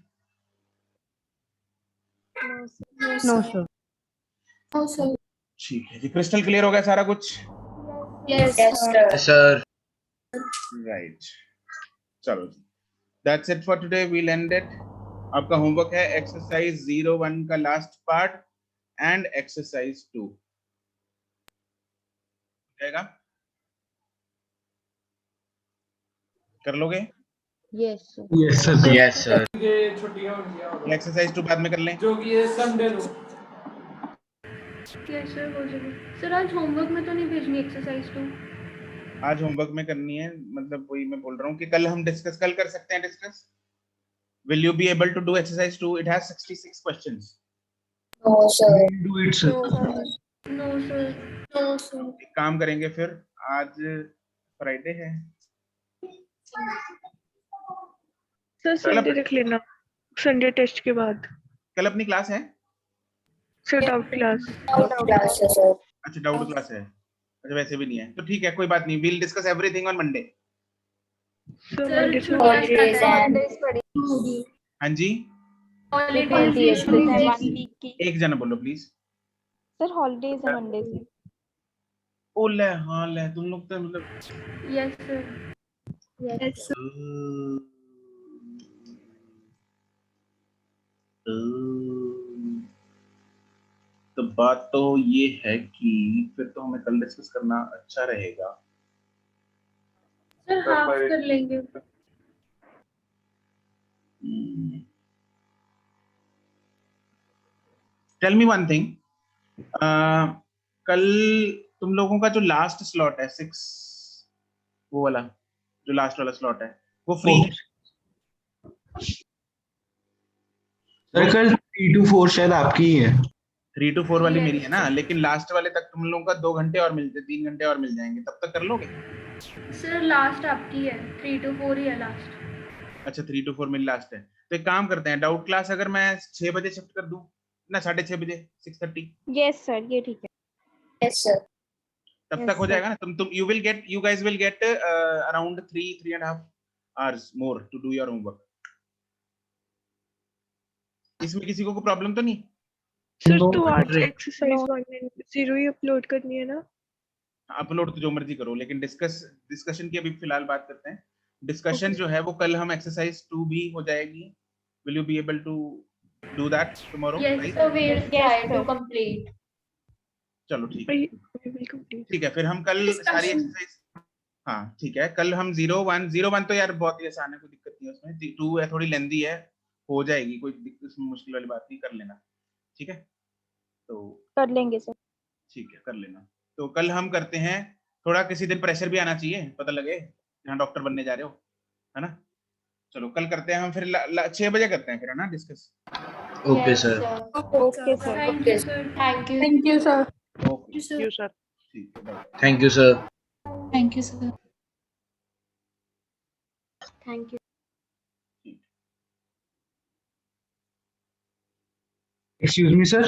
J: No sir.
A: ठीक है जी, क्रिस्टल क्लियर हो गया सारा कुछ?
B: Yes
K: sir.
A: राइट, चलो जी, that's it for today, we'll end it. आपका होमवर्क है एक्सरसाइज 01 का लास्ट पार्ट एंड एक्सरसाइज 2, जाएगा? कर लोगे?
E: Yes sir.
K: Yes sir.
A: Exercise 2 बाद में कर लें।
B: यस सर, हो जाएगा सर। आज होमवर्क में तो नहीं भेजनी एक्सरसाइज 2?
A: आज होमवर्क में करनी है, मतलब वही मैं बोल रहा हूँ कि कल हम डिस्कस कल कर सकते हैं discuss. Will you be able to do exercise 2? It has 66 questions.
E: Do it, sir.
B: No sir.
A: एक काम करेंगे फिर, आज फ्राइडे है,
D: सर संडे रख लेना, संडे टेस्ट के बाद.
A: कल अपनी क्लास है?
D: Sir doubt class.
A: अच्छा डाउट क्लास है, अच्छा वैसे भी नहीं है तो ठीक है, कोई बात नहीं. We'll discuss everything on Monday.
D: Sir Monday से
B: होगी.
A: हाँ जी,
B: हॉलीडेज
A: एक जना बोलो प्लीज.
J: सर हॉलीडेज है मंडे से.
A: ओले हाँ ले, तुम लोग तो मतलब
B: यस सर. यस
A: तो बात तो ये है कि फिर तो हमें कल डिस्कस करना अच्छा रहेगा.
B: सर. हाफ कर लेंगे.
A: टेल मी वन थिंग, कल तुम लोगों का जो लास्ट स्लॉट है 6, वो वाला जो लास्ट वाला स्लॉट है वो फ्री है.
E: सर कल 3 to 4 शायद आपकी ही है.
A: 3 to 4 वाली मेरी है ना, लेकिन लास्ट वाले तक तुम लोगों का 2 घंटे और मिलते, 3 घंटे और मिल जाएंगे, तब तक कर लोगे?
B: सर लास्ट आपकी है, 3 to 4 ही है लास्ट.
A: अच्छा 3 to 4 मेरी लास्ट है, तो एक काम करते हैं, डाउट क्लास अगर मैं 6 बजे शिफ्ट कर दूं ना, 6:30 बजे, 6:30.
J: यस सर ये ठीक है.
F: Yes sir.
A: तब तक हो जाएगा ना. तुम you guys will get around 3.5 hours more to do your homework. इसमें किसी को प्रॉब्लम तो नहीं?
D: सर तो आज एक्सरसाइज 1 ही अपलोड करनी है ना?
A: अपलोड तो जो मर्जी करो, लेकिन डिस्कशन की अभी फिलहाल बात करते हैं. डिस्कशन जो है वो कल हम एक्सरसाइज 2 भी हो जाएगी. Will you be able to do that tomorrow?
F: So we'll try to complete.
A: चलो ठीक है, ठीक है. फिर हम कल सारी एक्सरसाइज, हाँ ठीक है, कल हम 0 1 तो यार बहुत ही आसान है, कोई दिक्कत नहीं है उसमें. 2 है थोड़ी लेंदी है, हो जाएगी, कोई मुश्किल वाली बात नहीं, कर लेना. ठीक है, तो
J: कर लेंगे सर.
A: ठीक है कर लेना. तो कल हम करते हैं, थोड़ा किसी दिन प्रेशर भी आना चाहिए, पता लगे यहाँ डॉक्टर बनने जा रहे हो, है ना. चलो कल करते हैं हम फिर 6 बजे करते हैं फिर, है ना discuss.
E: Okay sir.
J: Okay sir.
B: Thank you sir.
F: Thank you.
B: Thank you sir.
A: Okay
D: sir.
A: ठीक है, bye.
E: Thank you sir.
F: Thank you, sir.
H: Thank you.
E: Excuse me sir.